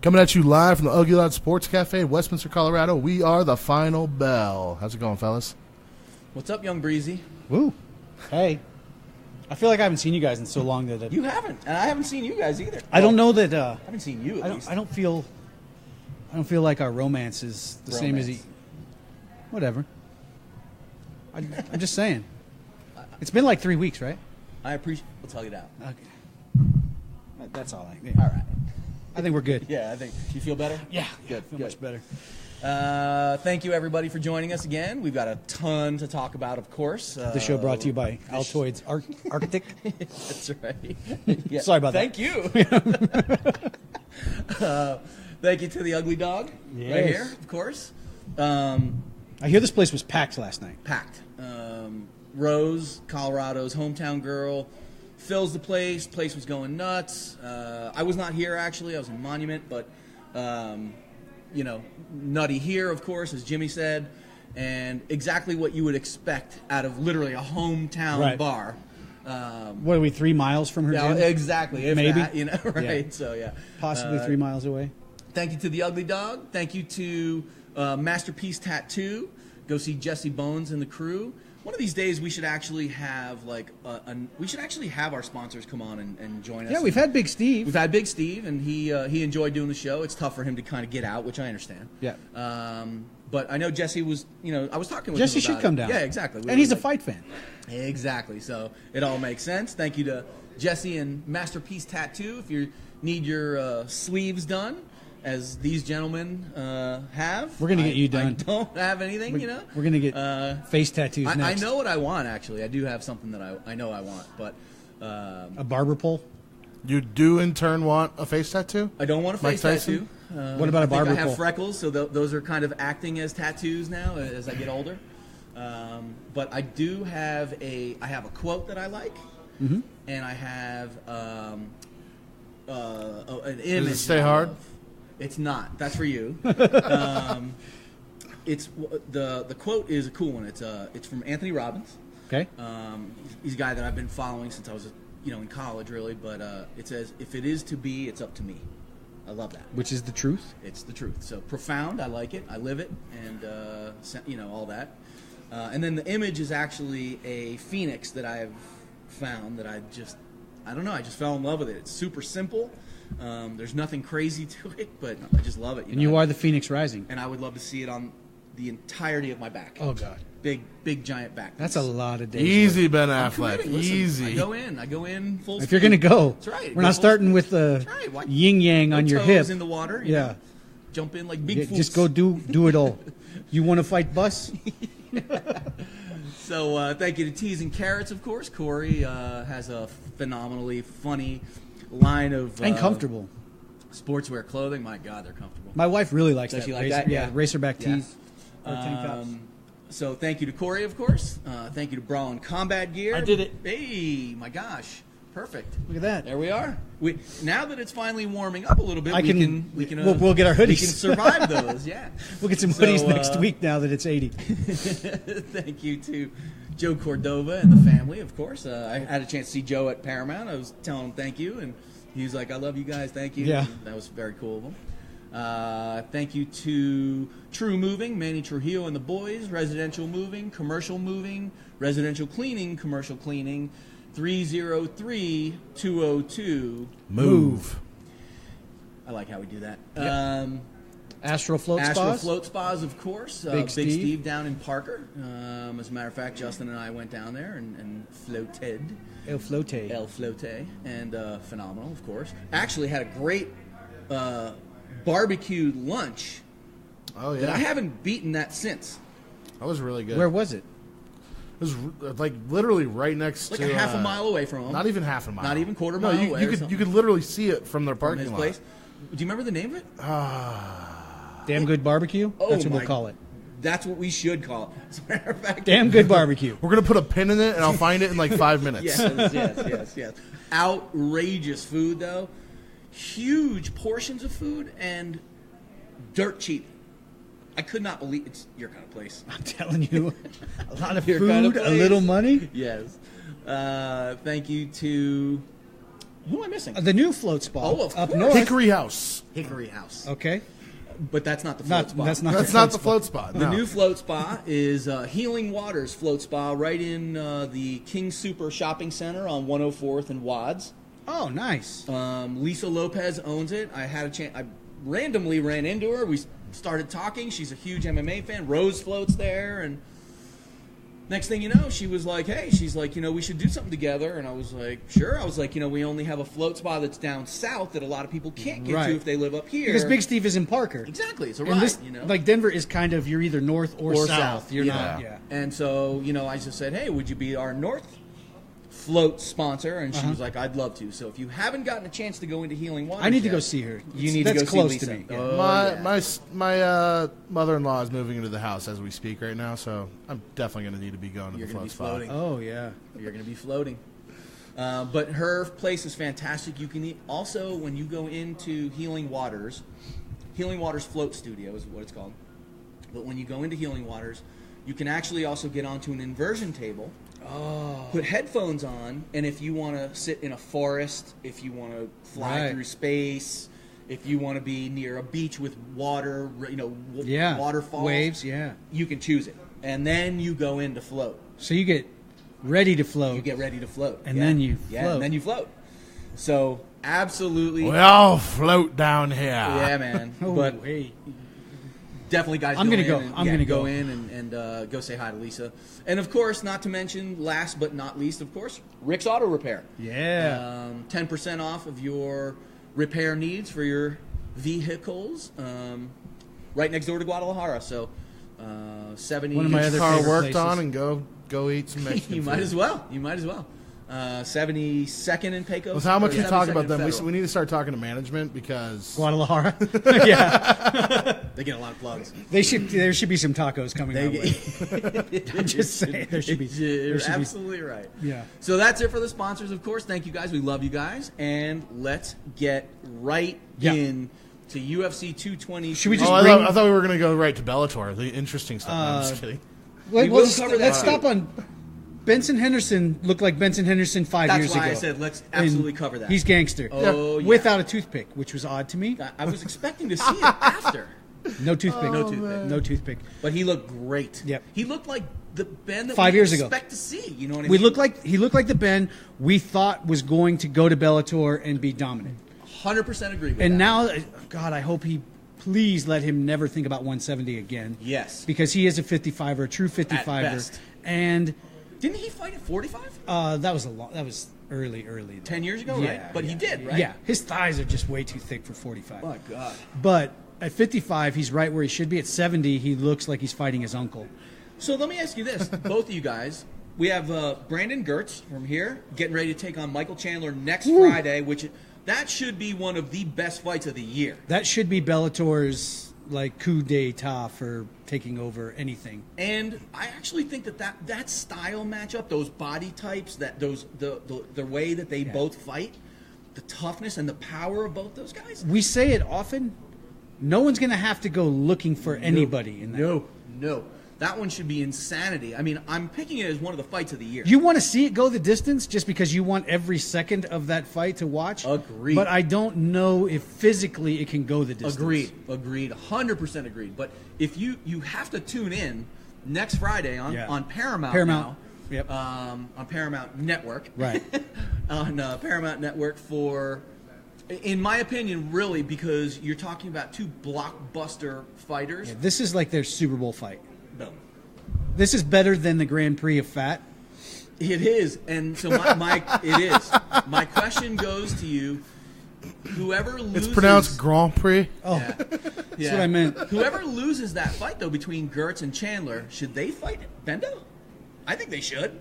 Coming at you live from the Ugly Loud Sports Cafe in Westminster, Colorado. We are the Final Bell. How's it going, fellas? What's up, Young Breezy? Woo. Hey. I feel like I haven't seen you guys in so long that You haven't, and I haven't seen you guys either. I don't know that. I haven't seen you. At least. I don't feel like our romance is the same as whatever. I'm just saying. It's been like 3 weeks, right? I appreciate. We'll tell you that. Okay. That's all. All right. I think we're good. Yeah, I think you feel better. Yeah, good. I feel much better. Thank you, everybody, for joining us again. We've got a ton to talk about, of course. The show brought to you by Altoids Arctic. That's right. Yeah. Sorry about Thank you. Thank you to the Ugly Dog right here, of course. I hear this place was packed last night. Packed. Rose, Colorado's hometown girl, fills the place. Place was going nuts. I was not here, actually. I was in Monument, but, nutty here, of course, as Jimmy said, and exactly what you would expect out of literally a hometown bar. What are we, 3 miles from her gym? Exactly. If Maybe. that, right? Yeah. So, yeah. Possibly 3 miles away. Thank you to the Ugly Dog. Thank you to Masterpiece Tattoo. Go see Jesse Bones and the crew. One of these days, we should actually have our sponsors come on and join us. Yeah, we've had Big Steve. We've had Big Steve, and he enjoyed doing the show. It's tough for him to kind of get out, which I understand. Yeah. But I know Jesse was, I was talking with Jesse him about should come it. down. Yeah, exactly. And he's a fight fan. Exactly. So it all makes sense. Thank you to Jesse and Masterpiece Tattoo. If you need your sleeves done, as these gentlemen have. We're going to get you done. I don't have anything, We're going to get face tattoos next. I know what I want, actually. I do have something that I know I want, but... a barber pole? You do, in turn, want a face tattoo? I don't want a face tattoo. What about a barber pole? I have freckles, so those are kind of acting as tattoos now as I get older. But I do have a quote that I like, and I have an image. Does it stay hard? It's not. That's for you. It's the quote is a cool one. It's from Anthony Robbins. Okay. He's a guy that I've been following since I was in college, really. But it says, "If it is to be, it's up to me." I love that. Which is the truth. It's the truth. So profound. I like it. I live it, and all that. And then the image is actually a phoenix that I've found that I just fell in love with it. It's super simple. There's nothing crazy to it, but I just love it. You are the Phoenix Rising. And I would love to see it on the entirety of my back. Oh, God. Big, giant back piece. That's a lot of days. Easy, Ben Affleck. Easy. I go in full speed. If you're going to go. That's right. We're not starting with the yin-yang on your hip. In the water. Yeah. Jump in like big fools. Just go do it all. You want to fight Bus? So thank you to Tees and Carrots, of course. Corey has a phenomenally funny line of and comfortable sportswear clothing. My God, they're comfortable. My wife really likes Does that. she like that? Yeah, racerback tees. Or tank tops. So thank you to Corey, of course. Thank you to Brawl and Combat Gear. I did it. Hey, my gosh, perfect. Look at that. There we are. Now that it's finally warming up a little bit, we'll get our hoodies. We can survive those. Yeah, we'll get some hoodies next week. Now that it's 80. Thank you to Joe Cordova and the family, of course. I had a chance to see Joe at Paramount. I was telling him thank you, and he was like, "I love you guys, thank you." Yeah, that was very cool of him. Thank you to True Moving, Manny Trujillo and the boys, Residential Moving, Commercial Moving, Residential Cleaning, Commercial Cleaning, 303-202. Move. I like how we do that. Yep. Astro Float Spas, of course. Big Steve down in Parker. As a matter of fact, Justin and I went down there and floated. El Flote. And phenomenal, of course. Actually had a great barbecued lunch. Oh, yeah. That I haven't beaten that since. That was really good. Where was it? It was like literally right next to... Like a half a mile away from them. Not even half a mile. Not even quarter mile away. You could literally see it from their parking lot. Place. Do you remember the name of it? Damn Good Barbecue? That's what we'll call it. That's what we should call it. As a matter of fact, Damn Good Barbecue. We're going to put a pin in it, and I'll find it in like 5 minutes. Yes. Outrageous food, though. Huge portions of food and dirt cheap. I could not believe it's your kind of place. I'm telling you, a lot of Your food, kind of a little money. Yes. Thank you to Who am I missing? The new float spa. Oh, of up course. north. Hickory House. Hickory House. Okay. But that's not the float spa. That's not. That's not the float spa. The new float spa is Healing Waters Float Spa right in the King Super Shopping Center on 104th and Wads. Oh, nice. Lisa Lopez owns it. I had a chance. I randomly ran into her. We started talking. She's a huge MMA fan. Rose floats there, and next thing you know, she was like, "Hey," she's like, "We should do something together." And I was like, "Sure." I was like, "We only have a float spa that's down south that a lot of people can't get to if they live up here." Because Big Steve is in Parker. Exactly, it's a And ride. this, like Denver is kind of, you're either north or south. You're yeah. not. Yeah. And so, I just said, "Hey, would you be our north float sponsor?" And she was like, "I'd love to." So if you haven't gotten a chance to go into Healing Waters, I need to go see her. You need to go That's close see Lisa. to me. Yeah. Oh, My mother-in-law is moving into the house as we speak right now, so I'm definitely going to need to be going to You're the gonna float be spa. floating. Oh yeah. You're going to be floating. But her place is fantastic. You can also, when you go into Healing Waters Float Studio is what it's called. But when you go into Healing Waters, you can actually also get onto an inversion table. Oh. Put headphones on, and if you want to sit in a forest, if you want to fly through space, if you want to be near a beach with water, waterfalls, waves, yeah. you can choose it. And then you go in to float. So you get ready to float. You get ready to float. And then you float. Yeah, and then you float. So, absolutely. We all float down here. Yeah, man. Oh, but wait. definitely, guys, I'm gonna go. in and- I'm yeah, gonna go go. in and go say hi to Lisa. And, of course, not to mention, last but not least, of course, Rick's Auto Repair. Yeah. 10% off of your repair needs for your vehicles. Right next door to Guadalajara. So, 70. One of my other Car favorite worked places. on and go eat some Mexican You might food. as well. You might as well. 72nd and Pecos. With how much or we talk 72nd about them, Federal. we need to start talking to management because Guadalajara. Yeah. They get a lot of plugs. There should be some tacos coming our way. I'm just saying, there should be. You're There should absolutely right. Yeah. So that's it for the sponsors, of course. Thank you guys. We love you guys. And let's get right in to UFC 220. Should we just I bring- thought we were going to go right to Bellator, the interesting stuff. No, I'm just kidding. Let's will cover that let's too. stop on. Benson Henderson looked like Benson Henderson 5 That's years ago. why I said let's absolutely And cover that. He's gangster. Oh, yeah. Without a toothpick, which was odd to me. I was expecting to see it after. No toothpick. No toothpick. man. No toothpick. But he looked great. Yep. He looked like the Ben that 5 we years ago. expect to see. You know what I He mean? looked like the Ben we thought was going to go to Bellator and be dominant. 100% agree with And that. now, God, I hope he. Please let him never think about 170 again. Yes. Because he is a 55er, a true 55er. best. And Didn't he fight at 45? that was early. 10 years ago, Yeah, right? But he did, right? Yeah, his thighs are just way too thick for 45. Oh, my God. But at 55, he's right where he should be. At 70, he looks like he's fighting his uncle. So let me ask you this, both of you guys. We have Brandon Gertz from here getting ready to take on Michael Chandler next Friday, which that should be one of the best fights of the year. That should be Bellator's like coup d'etat for taking over anything. And I actually think that style matchup, those body types, the way that they both fight, the toughness and the power of both those guys. We say it often. No one's going to have to go looking for anybody in that. No. That one should be insanity. I mean, I'm picking it as one of the fights of the year. You want to see it go the distance just because you want every second of that fight to watch? Agreed. But I don't know if physically it can go the distance. Agreed. 100% agreed. But if you have to tune in next Friday on Paramount now. Yep. On Paramount Network. Right. On Paramount Network for, in my opinion, really, because you're talking about two blockbuster fighters. Yeah, this is like their Super Bowl fight. Boom. This is better than the Grand Prix of Fat. It is, and so it is. My question goes to you: whoever loses, It's pronounced Grand Prix. Oh, Yeah. that's what I meant. Whoever loses that fight, though, between Gertz and Chandler, should they fight Bendo? I think they should.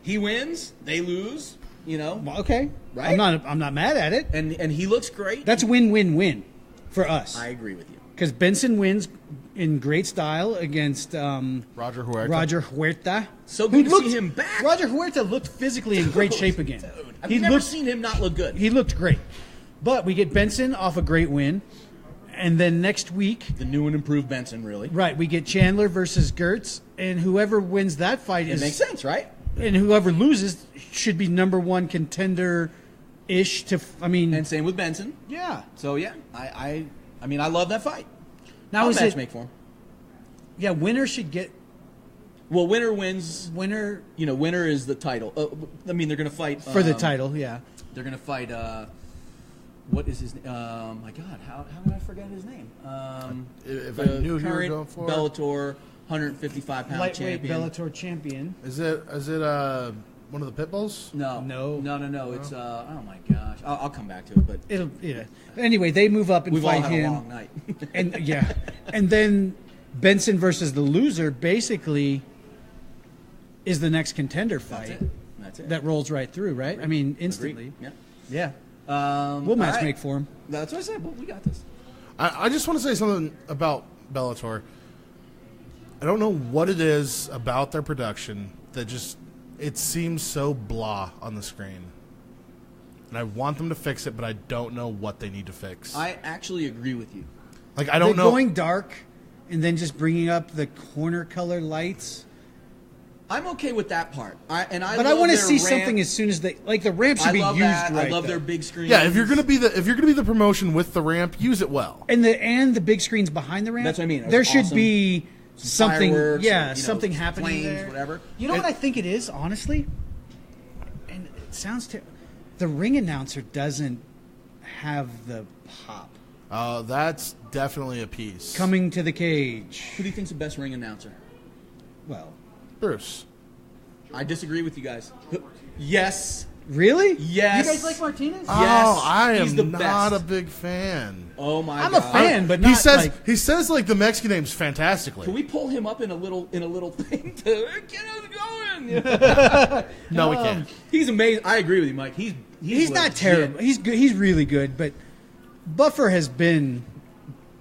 He wins, they lose. You know, Okay. Right? I'm not mad at it. and he looks great. That's win-win-win for us. I agree with you. Because Benson wins in great style against Roger Huerta. Roger Huerta. So good who to see him back. Roger Huerta looked physically in great shape again. Dude, I've never seen him not look good. He looked great. But we get Benson off a great win. And then next week, The new and improved Benson, really. right, we get Chandler versus Gertz. And whoever wins that fight It is makes sense, right? and whoever loses should be number one contender-ish. And same with Benson. Yeah. So yeah, I mean, I love that fight. Now I'll is match it? Make for him. Yeah, winner should get. Well, winner wins. Winner. Winner is the title. I mean, they're going to fight For the title, yeah. They're going to fight. What is his name? My God, how did I forget his name? If I knew who you were going for. Bellator 155-pound Lightweight champion. Bellator champion. Is it one of the pit bulls? No. No. It's oh my gosh, I'll come back to it. But Anyway, they move up and we've all fight had him. a long night. and then Benson versus the loser basically is the next contender fight. That's it. That rolls right through, right? Agreed. I mean, instantly. Agreed. Yeah. We'll match make for him. That's what I said. Well, we got this. I just want to say something about Bellator. I don't know what it is about their production that just it seems so blah on the screen. And I want them to fix it, but I don't know what they need to fix. I actually agree with you. Like I don't know. Going dark and then just bringing up the corner color lights. I'm okay with that part. But I want to see something as soon as the ramp should be used that. right. I love though. their big screen. Yeah, if you're gonna be the promotion with the ramp, use it well. And the big screens behind the ramp. That's what I mean. There should awesome. be something, Fireworks, something happening flames, there. whatever. You know what I think it is, honestly? And it sounds the ring announcer doesn't have the pop. That's definitely a piece. Coming to the cage. Who do you think's the best ring announcer? Well, Bruce. I disagree with you guys. Yes. Really? Yes. You guys like Martinez? Yes. I he's the am not best. a big fan. Oh my I'm God. a fan, but not he says the Mexican names fantastically. Can we pull him up in a little thing to get us going? No, we can't. He's amazing. I agree with you, Mike. He's not legit. terrible. He's good. He's really good, but Buffer has been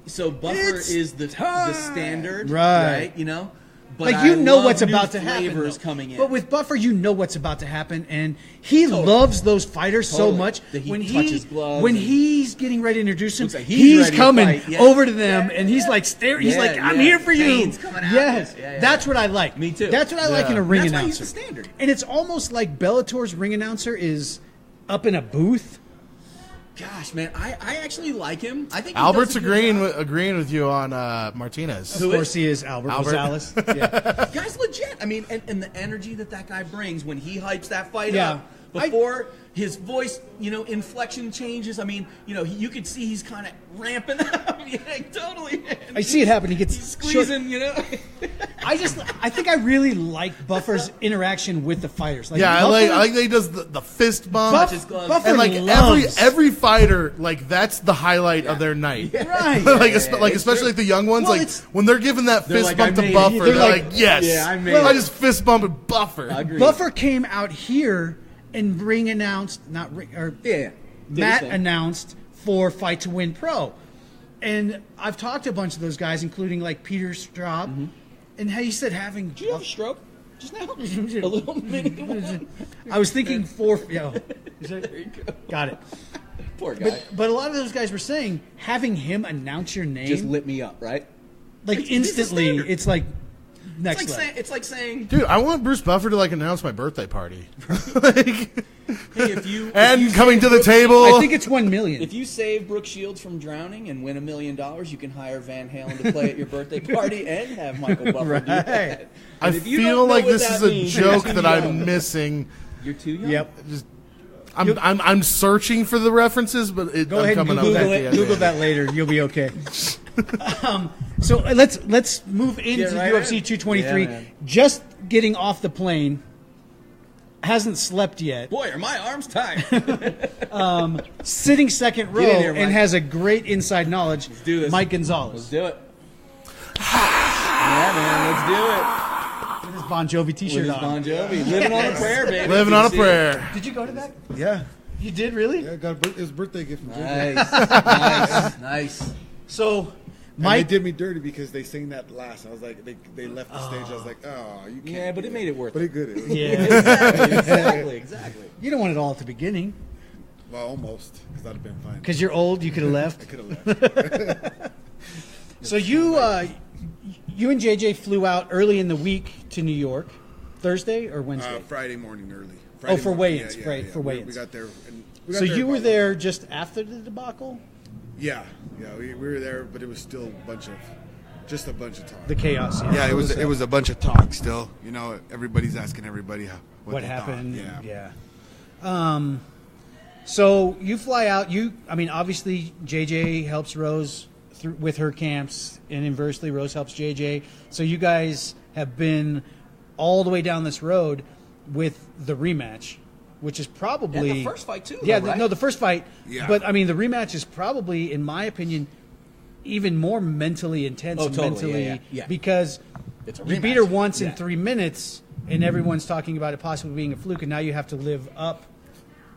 So Buffer is the standard, Right. right? But like you I know love what's new about to happen. flavors though. coming in. But with Buffer, you know what's about to happen, and he loves those fighters so Totally. much. That he touches gloves when and- he's getting ready to introduce him, Looks like he's ready to coming fight. Yeah. over to them, and he's like staring. He's Yeah, like, "I'm yeah. here for you." Veins coming out. Yes, Yeah. that's what I like. Me too. That's what I like in a ring That's why announcer. he's the standard. And it's almost like Bellator's ring announcer is up in a booth. Gosh, man, I actually like him. I think he Albert's does a good job. agreeing with you on Martinez. Of course, he is Albert Gonzalez. Yeah. Guy's legit. I mean, and the energy that guy brings when he hypes that fight Yeah. up before his voice, inflection changes. I mean, you could see he's kind of ramping up. Yeah, totally. I see it happen. He gets He's squeezing, I think I really like Buffer's interaction with the fighters. Like Yeah, I Buffer, like that he does the fist bump. his gloves. Buffer And loves. every fighter, that's the highlight of their night. Right. Especially the young ones, Well, like it's- when they're giving that They're fist like, bump "I to made it." Buffer, They're they're like, like, yes, "Yeah, I made I it." just fist bumped Buffer. Agreed. Buffer came out here and ring announced, not ring, or Yeah. Matt Did his thing. announced for Fight to Win Pro. And I've talked to a bunch of those guys, including like Peter Straub, and he said having. Did you have a stroke just now? A little mini one. I was thinking got it. Poor guy. But a lot of those guys were saying having him announce your name Just lit me up, right? like It's instantly. standard. It's like next level. It's like saying, Dude, I want Bruce Buffer to announce my birthday party. hey, if you Coming to the table. I think it's 1 million. If you save Brooke Shields from drowning and win $1 million, you can hire Van Halen to play at your birthday party and have Michael Buffer do that. I And if you feel don't know like what this that is a means, joke you're that too I'm young. missing. You're too young. Yep. I'm searching for the references, but Go I'm ahead and coming Google up with it. the Google idea. that later. You'll be okay. So let's move into Get right UFC in. 223. Yeah, man. Just getting off the plane. Hasn't slept yet. Boy, are my arms tired. Sitting second row Get in here, Mike. and has a great inside knowledge. Let's do this. Mike Let's Gonzalez. do it. Yeah, man, let's do With his Bon Jovi it. With T-shirt his on. Bon Jovi. Living on a prayer, baby. Living on a See? prayer. Did you go to that? Yeah. You did really? Yeah, I got his birthday gift from JJ. Nice. Nice. So, And Mike. they did me dirty because they sang that last. I was like, they left the stage. I was like, oh, you can't. Yeah, but do it made it worth But it. it good. It was Yeah. Exactly. You don't want it all at the beginning Well, almost, because I'd have been fine. because you're old. You could have I left. could have left. So you and JJ flew out early in the week to New York. Thursday or Wednesday? Friday morning early. For Friday morning. weigh-ins. Yeah. For weigh-ins. We got there. So you were there just after the debacle? Yeah. We were there, but it was still a bunch of talk. The chaos. Yeah, it was a bunch of talk still. You know, everybody's asking everybody what they happened. Thought. Yeah. So you fly out. Obviously JJ helps Rose with her camps, and inversely Rose helps JJ. So you guys have been all the way down this road with the rematch, which is probably the first fight too. Yeah, though, right? the first fight. Yeah. But the rematch is probably, in my opinion, even more mentally intense. Totally. Yeah. Because It's a you rematch. beat her once in Yeah. 3 minutes, and everyone's talking about it possibly being a fluke, and now you have to live up.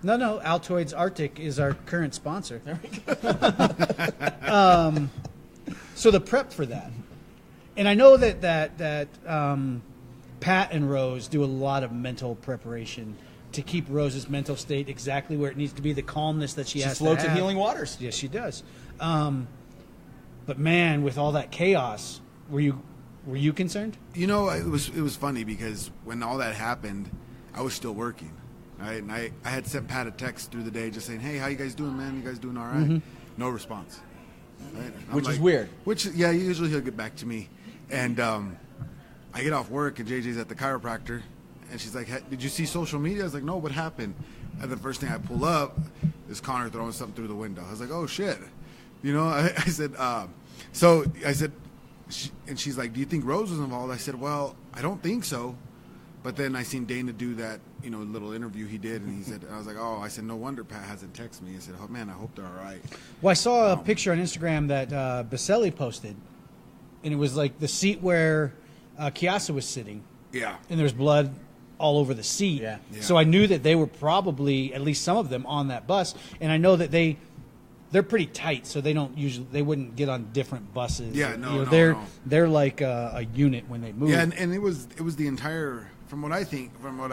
No, Altoids Arctic is our current sponsor. There we go. So the prep for that, and I know that Pat and Rose do a lot of mental preparation to keep Rose's mental state exactly where it needs to be, the calmness that she has to have. Floats in healing waters. Yes, she does. But man, with all that chaos, were you concerned? You know, it was funny because when all that happened, I was still working. Right? And I had sent Pat a text through the day just saying, "Hey, how you guys doing, man? You guys doing all right?" Mm-hmm. No response. Right? I'm Which is weird. Usually he'll get back to me. And I get off work and JJ's at the chiropractor, and she's like, "Hey, did you see social media?" I was like, "No, what happened?" And the first thing I pull up is Conor throwing something through the window. I was like, "Oh shit." You know, I said, and she's like, "Do you think Rose was involved?" I said, "Well, I don't think so." But then I seen Dana do that, little interview he did, and he said, I was like, "Oh," I said, "No wonder Pat hasn't texted me." I said, "Oh man, I hope they're all right." Well, I saw a picture on Instagram that Baselli posted, and it was like the seat where Chiasa was sitting, Yeah. and there was blood all over the seat. Yeah. So I knew that they were probably, at least some of them, on that bus, and I know that they're pretty tight, so they wouldn't get on different buses. Yeah, no. They're like a unit when they move. Yeah, and it was the entire, from what I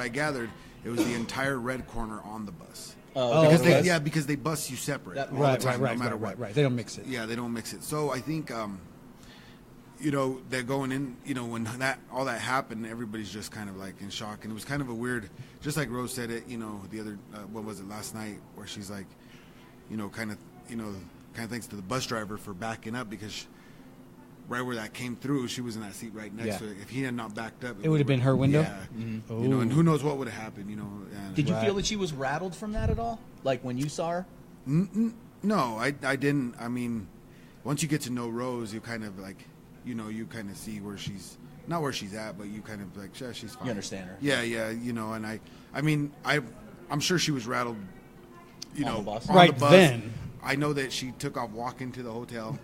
gathered, it was the entire red corner on the bus. Okay. Because they bus you separate all right, the time, right, no matter right, what. right. They don't mix it. Yeah, they don't mix it. So I think, they're going in, when all that happened, everybody's just kind of like in shock. And it was kind of a weird, just like Rose said it, the other, what was it, last night, where she's like, kind of thanks to the bus driver for backing up, because right where that came through, she was in that seat right next to it. If he had not backed up, it would have been her window? Yeah. Mm-hmm. And who knows what would have happened, And, Did you feel that she was rattled from that at all? Like when you saw her? No, I didn't. I mean, once you get to know Rose, you kind of like, you kind of see where she's, not where she's at, but you kind of like, yeah, she's fine. You understand her. Yeah, and I'm sure she was rattled, On the bus. Right the bus. then. I know that she took off walking to the hotel.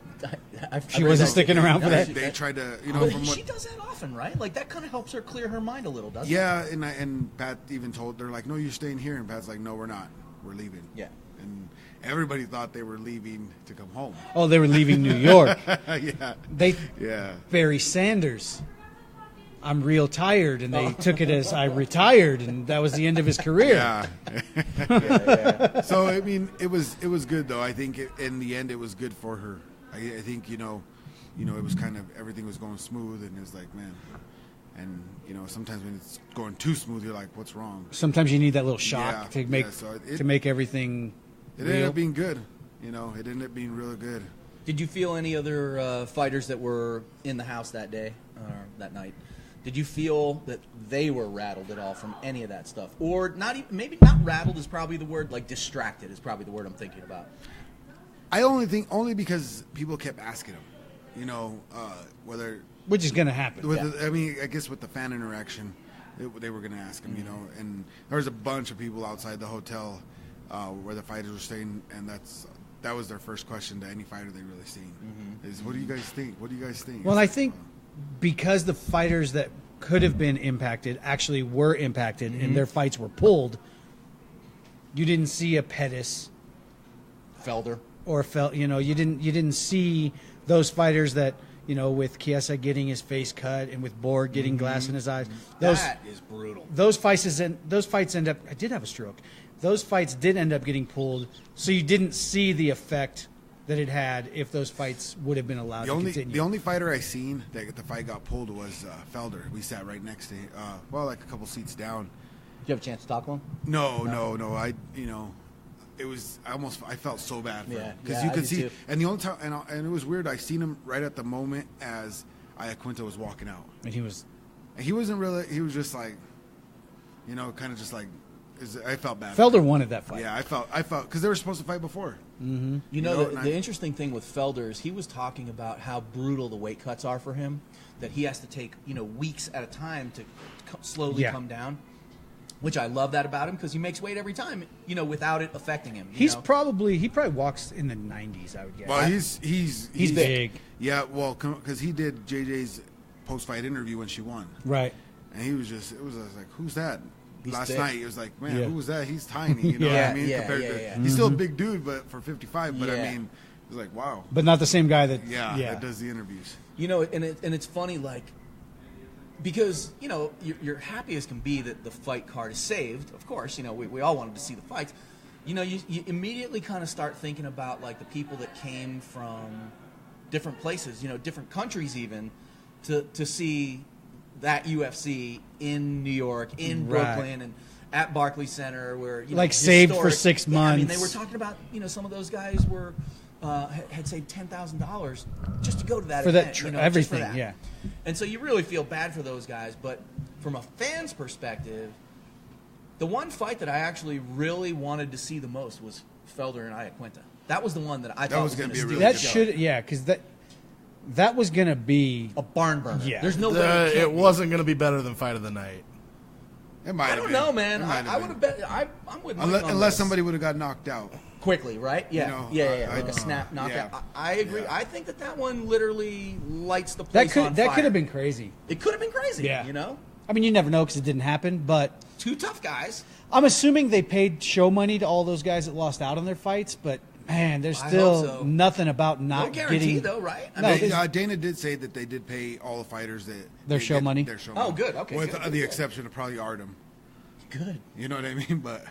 She wasn't sticking around for that? They tried to, she does that often, right? Like that kind of helps her clear her mind a little, doesn't it? Yeah, and Pat even told, they're like, "No, you're staying here," and Pat's like, "No, we're not. We're leaving." Yeah. And everybody thought they were leaving to come home. Oh, they were leaving New York. Yeah. Barry Sanders, "I'm real tired," and they took it as I retired, and that was the end of his career. Yeah. So I mean, it was good though. I think in the end it was good for her. I think it was kind of, everything was going smooth, and it was like, man, and sometimes when it's going too smooth, you're like, what's wrong? Sometimes you need that little shock to make everything. It ended up being good. It ended up being really good. Did you feel any other fighters that were in the house that day, that night? Did you feel that they were rattled at all from any of that stuff, or not? Maybe not rattled is probably the word. Like distracted is probably the word I'm thinking about. I only because people kept asking them, whether, Which is going to happen. I guess with the fan interaction, they were going to ask him, and there was a bunch of people outside the hotel where the fighters were staying, and that was their first question to any fighter they really seen. Is, what do you guys think? What do you guys think? Well, I think because the fighters that could have been impacted actually were impacted, and their fights were pulled, you didn't see a Pettis, Felder, or you didn't see those fighters that, with Chiesa getting his face cut and with Borg getting glass in his eyes. that is brutal. Those fights end up. I did have a stroke. Those fights did end up getting pulled, so you didn't see the effect that it had if those fights would have been allowed to continue. The only fighter I seen that the fight got pulled was Felder. We sat right next to him, like a couple seats down. Did you have a chance to talk to him? No. It was I felt so bad for him because you could see, and the only time, and it was weird. I seen him right at the moment as Iaquinta was walking out, and he wasn't really. He was just like, kind of just like. I felt bad. Felder wanted that fight. Yeah, I felt because they were supposed to fight before. Mm-hmm. The interesting thing with Felder is he was talking about how brutal the weight cuts are for him, that he has to take weeks at a time to slowly come down. Which I love that about him because he makes weight every time, without it affecting him. He probably walks in the 90s, I would guess. Well, he's big. Yeah, well, because he did JJ's post-fight interview when she won. Right. And he was just, like, who's that? Last thick. night, it was like, man, who was that? He's tiny, you know what I mean? Compared to, he's still a big dude, but for 55. But I mean, it was like, wow. But not the same guy that. that does the interviews. And it's funny, like, because you're happy as can be that the fight card is saved. Of course, we all wanted to see the fights. You immediately kind of start thinking about like the people that came from different places, different countries even, to see that UFC in New York, in Brooklyn, and at Barclays Center, where saved for 6 months. I mean, they were talking about some of those guys were had saved $10,000 just to go to that for event, that everything, just for that. And so you really feel bad for those guys, but from a fan's perspective, the one fight that I actually really wanted to see the most was Felder and Iaquinta. That was the one that I thought was going to steal. That should, because that was going to be a barn burner. Yeah, there's no way it wasn't going to be better than Fight of the Night. It might. I don't know, man. I would have bet. I'm with Mike on unless this. Somebody would have got knocked out quickly, right? Yeah, like a snap knockout. Yeah. I agree. Yeah. I think that one literally lights the place on fire. That could have been crazy. It could have been crazy. Yeah. I mean, you never know because it didn't happen, but two tough guys. I'm assuming they paid show money to all those guys that lost out on their fights, but man, there's still nothing about not guarantee, getting. though, right? Dana did say that they did pay all the fighters their show money. Oh, good. Okay. With the exception of probably Artem. Good. You know what I mean? But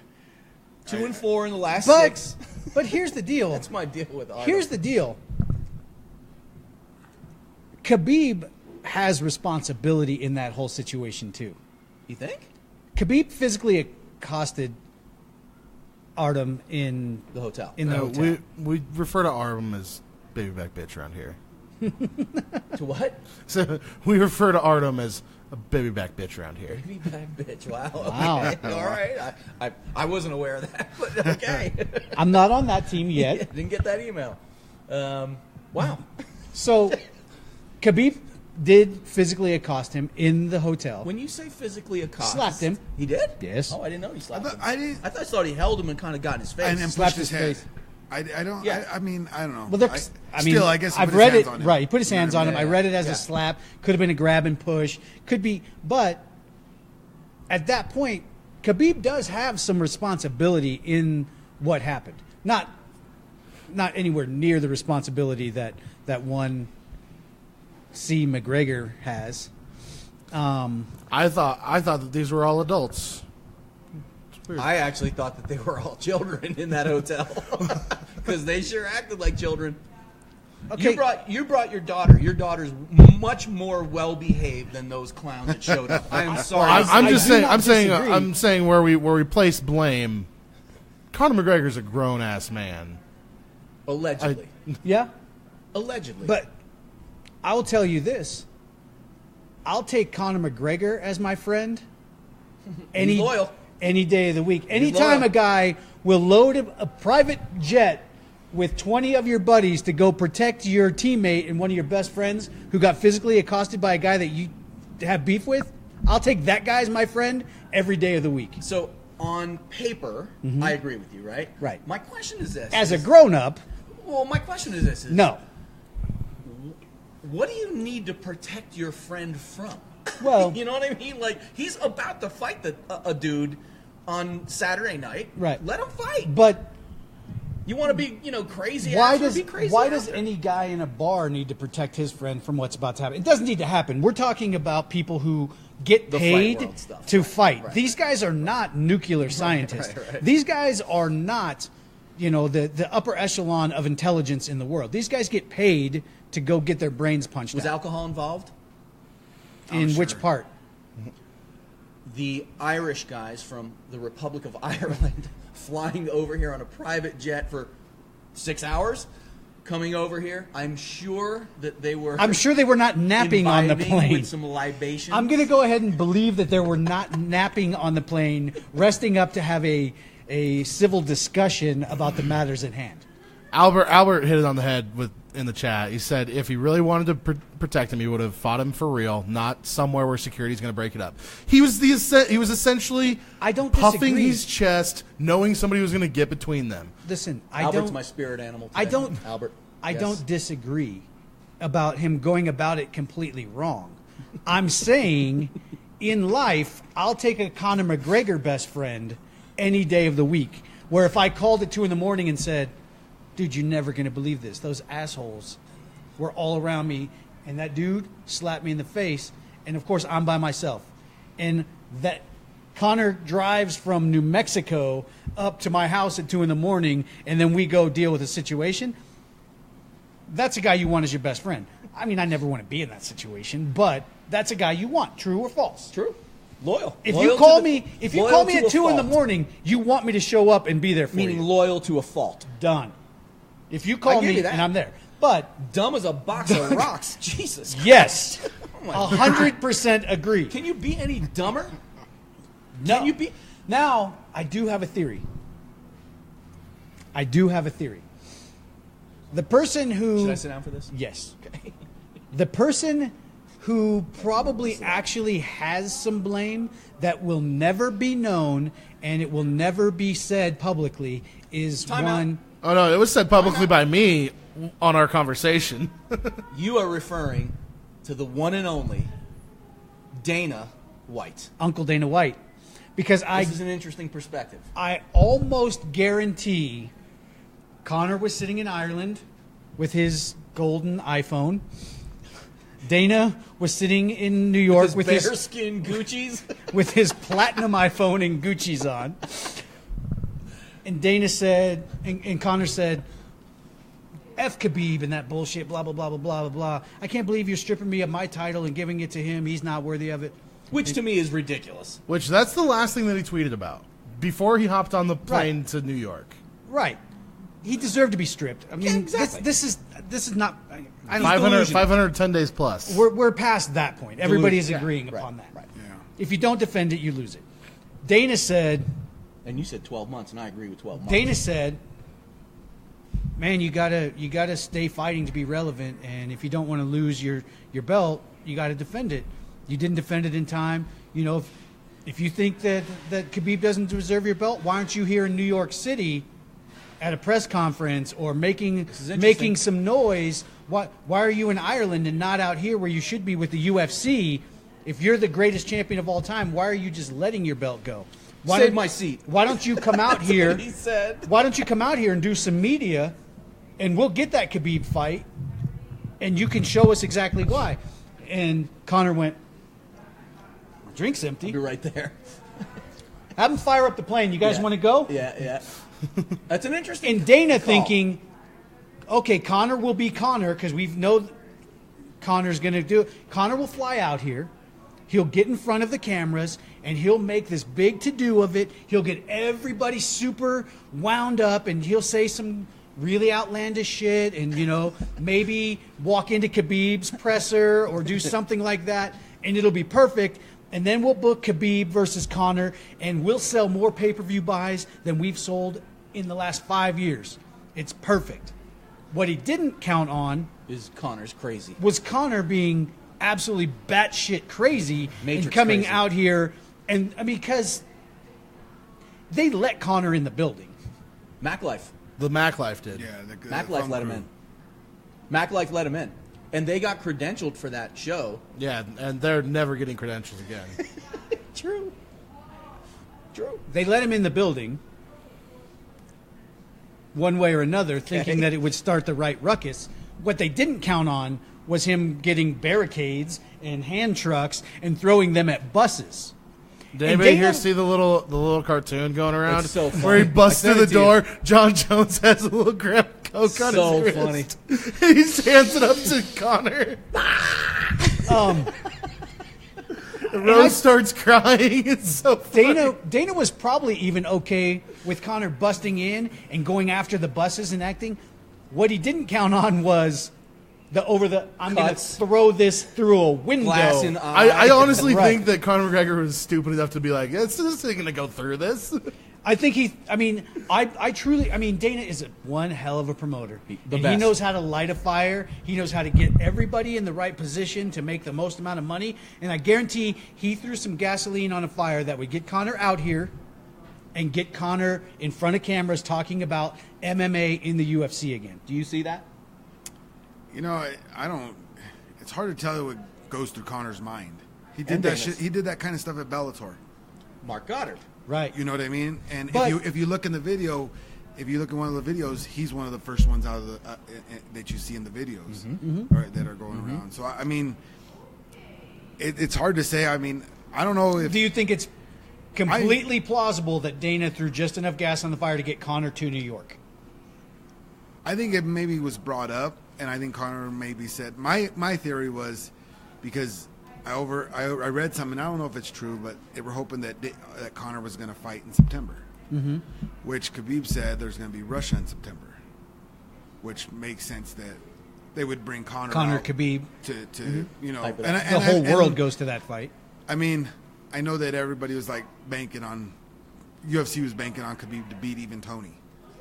2-4 in the last 6. But here's the deal. That's my deal with Artem. Here's the deal. Khabib has responsibility in that whole situation too. You think? Khabib physically accosted Artem in the hotel. We refer to Artem as baby back bitch around here. To what? So we refer to Artem as a baby back bitch around here. Baby back bitch. Wow. Okay. All right. I wasn't aware of that, but okay. I'm not on that team yet. Didn't get that email. Wow. So Khabib did physically accost him in the hotel. When you say physically accost, slapped him. He did? Yes. Oh, I didn't know he slapped him. I thought he held him and kind of got in his face. And slapped pushed his head. I don't. Yeah. I mean, I don't know. Well, I guess I've read it. On him. Right, he put his hands on him. I read it as a Yeah. slap. Could have been a grab and push. Could be, but at that point, Khabib does have some responsibility in what happened. Not anywhere near the responsibility that one C. McGregor has. I thought that these were all adults. I actually thought that they were all children in that hotel because they sure acted like children. Okay. You brought your daughter. Your daughter's much more well behaved than those clowns that showed up. I am sorry. I'm saying where we place blame. Conor McGregor's a grown ass man. Allegedly. Yeah. Allegedly. But I will tell you this. I'll take Conor McGregor as my friend. He's loyal. Any day of the week. Anytime a guy will load a private jet with 20 of your buddies to go protect your teammate and one of your best friends who got physically accosted by a guy that you have beef with, I'll take that guy as my friend every day of the week. So on paper, I agree with you, right? Right. My question is this. As a grown-up, well, my question is this. No. What do you need to protect your friend from? Well, you know what I mean? Like, he's about to fight a dude on Saturday night. Right. Let him fight. But you want to be, crazy why after, does be crazy why after. does any guy in a bar need to protect his friend from what's about to happen? It doesn't need to happen. We're talking about people who get The paid fight world stuff. to fight. Right. These guys are not nuclear scientists. Right. These guys are not the upper echelon of intelligence in the world. These guys get paid to go get their brains punched Was out. alcohol involved? In sure. which part? The Irish guys from the Republic of Ireland flying over here on a private jet for 6 hours, coming over here. I'm sure that they were. I'm sure they were not napping on the imbibing plane. with some libations. I'm going to go ahead and believe that they were not napping on the plane, resting up to have a civil discussion about the matters at hand. Albert hit it on the head in the chat. He said if he really wanted to protect him, he would have fought him for real, not somewhere where security's going to break it up. He was essentially puffing disagree. his chest, knowing somebody was going to get between them. Listen, Albert's my spirit animal today. Albert. I Yes. don't disagree about him going about it completely wrong. I'm saying in life, I'll take a Conor McGregor best friend any day of the week. Where if I called at 2 a.m. and said, dude, you're never going to believe this. Those assholes were all around me, and that dude slapped me in the face, and of course I'm by myself. And that Connor drives from New Mexico up to my house at 2 a.m, and then we go deal with a situation. That's a guy you want as your best friend. I mean, I never want to be in that situation, but that's a guy you want. True or false? True. Loyal. If Loyal you call to the- me, if you loyal call me to at a 2 fault. a.m, you want me to show up and be there for Meaning you. loyal to a fault. Done. If you I call give me you that. and I'm there, but Dumb as a box of rocks. Jesus. yes, Oh my 100% agree. Can you be any dumber? No. Can you be? Now, I do have a theory. The person who... Should I sit down for this? Yes. The person who probably actually has some blame that will never be known and it will never be said publicly is Time one... Oh, no, it was said publicly by me on our conversation. You are referring to the one and only Dana White. Uncle Dana White. Because This is an interesting perspective. I almost guarantee Connor was sitting in Ireland with his golden iPhone. Dana was sitting in New York with his bearskin Gucci's. with his platinum iPhone and Gucci's on. And Dana said, and Connor said, F Khabib and that bullshit, blah, blah, blah, blah, blah, blah, blah. I can't believe you're stripping me of my title and giving it to him. He's not worthy of it. Which to me is ridiculous. Which that's the last thing that he tweeted about before he hopped on the plane Right. to New York. Right. He deserved to be stripped. I mean, Yeah, exactly. this is not... I don't, 500, 510 days plus. we're past that point. Everybody is Yeah, agreeing right, upon that. right. Yeah. If you don't defend it, you lose it. Dana said, And you said 12 months, and I agree with 12 months. Dana said, man, you gotta stay fighting to be relevant, and if you don't want to lose your belt, you got to defend it. You didn't defend it in time. You know, if you think that Khabib doesn't deserve your belt, why aren't you here in New York City at a press conference or making interesting. some noise? Why are you in Ireland and not out here where you should be with the UFC? If you're the greatest champion of all time, why are you just letting your belt go? Why Save don't- my seat. Why don't you come out here? He said. Why don't you come out here and do some media, and we'll get that Khabib fight, and you can show us exactly why. And Connor went, my drink's I'll empty. be right there. Have him fire up the plane. You guys Yeah. want to go? Yeah. That's an interesting. And Dana call. thinking, okay, Connor will be Connor because we know Connor's going to do it. Connor will fly out here. He'll get in front of the cameras and he'll make this big to-do of it. He'll get everybody super wound up and he'll say some really outlandish shit and, you know, maybe walk into Khabib's presser or do something like that, and it'll be perfect. And then we'll book Khabib versus Connor, and we'll sell more pay-per-view buys than we've sold in the last 5 years. It's perfect. What he didn't count on Is Connor's crazy. was Connor being absolutely batshit crazy Matrix and coming crazy. out here, and I mean, because they let Connor in the building. Mac Life. The Mac Life did. Yeah, Mac Life let him in. Mac Life let him in. And they got credentialed for that show. Yeah, and they're never getting credentials again. True. They let him in the building one way or another, thinking that it would start the right ruckus. What they didn't count on was him getting barricades and hand trucks and throwing them at buses. Did anybody here see the little cartoon going around It's so funny. where he busts I through sent the it to door? John Jones has a little gram of coke on So his funny. wrist. He hands it up to Connor. Rose starts crying. It's so funny. Dana was probably even okay with Conor busting in and going after the buses and acting. What he didn't count on was I'm going to Cuts. throw this through a window. Glass in eye. I honestly Right. think that Conor McGregor was stupid enough to be like, this isn't going to go through this. I think Dana is one hell of a promoter. The And he best. knows how to light a fire. He knows how to get everybody in the right position to make the most amount of money. And I guarantee he threw some gasoline on a fire that would get Conor out here and get Conor in front of cameras talking about MMA in the UFC again. Do you see that? You know, I don't. It's hard to tell what goes through Conor's mind. He did And that Dana's. shit. He did that kind of stuff at Bellator. Mark Goddard. Right. You know what I mean? And But- if you look in the video, if you look at one of the videos, he's one of the first ones out of the that you see in the videos or that are going around. So I mean, it's hard to say. I mean, I don't know if Do you think it's completely plausible that Dana threw just enough gas on the fire to get Conor to New York? I think it maybe was brought up, and I think Conor maybe said my theory was because I read something. I don't know if it's true, but they were hoping that Conor was going to fight in September, which Khabib said there's going to be Russia in September, which makes sense that they would bring Conor out Khabib. to you know, Hype it and up. The whole world goes to that fight. I mean, I know that everybody was like banking on UFC was banking on Khabib to beat even Tony.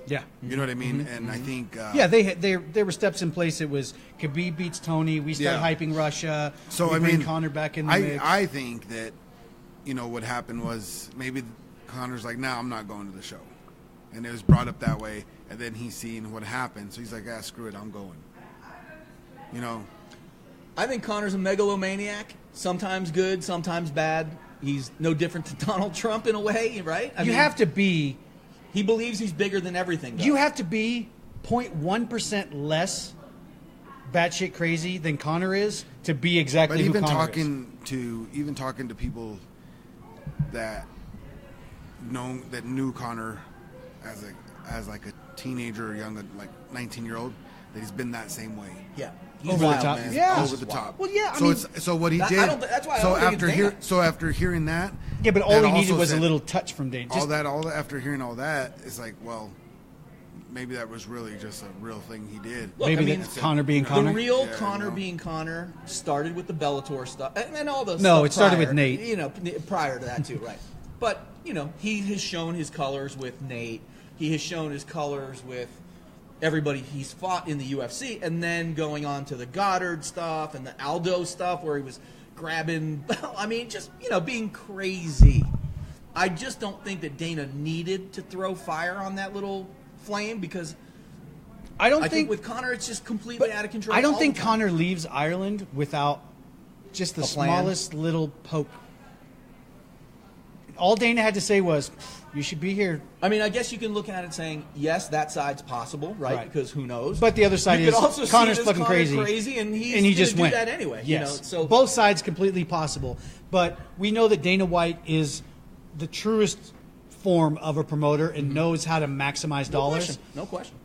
Yeah. You know what I mean? And I think Yeah, there were steps in place. It was Khabib beats Tony. We start Yeah. hyping Russia. So we I bring mean, Conor back in the mix. I think that what happened was maybe Conor's like, "No, I'm not going to the show," and it was brought up that way. And then he's seen what happened, so he's like, "Ah, screw it, I'm going." You know, I think Conor's a megalomaniac. Sometimes good, sometimes bad. He's no different to Donald Trump in a way, right? you have to be He believes he's bigger than everything. Though. you have to be 0.1% less batshit crazy than Conor is to be exactly but who even Conor talking to people that knew Conor as like a teenager or young, like 19-year-old, that he's been that same way. Yeah. Over the top. man. Yeah. He's Over the wild. top. Well, yeah, I So mean- so what he That- did. I don't thi- that's why I so don't think after it's Dana. after hearing that. Yeah, but all that he needed also was a said- little touch from Dana. all that after hearing all that, it's like, well, maybe that was really just a real thing he did. Look, Maybe I mean, that's Conor being The Conor. real Yeah, Conor you know. being Conor started with the Bellator stuff and all the No, stuff it started prior, with Nate. Prior to that too, right? But he has shown his colors with Nate. He has shown his colors with everybody he's fought in the UFC, and then going on to the Goddard stuff and the Aldo stuff where he was grabbing. I mean, just being crazy. I just don't think that Dana needed to throw fire on that little flame because. I don't I think think with Conor, it's just completely out of control. I don't all think the time. Conor leaves Ireland without just the A plan? smallest little poke. All Dana had to say was, "You should be here." I mean, I guess you can look at it saying, yes, that side's possible, right? Right. Because who knows? But the other side you is could also Connor's see it as fucking Conor crazy, and he's and he gonna just do went that anyway. Yes, So both sides completely possible. But we know that Dana White is the truest form of a promoter and knows how to maximize dollars. No question.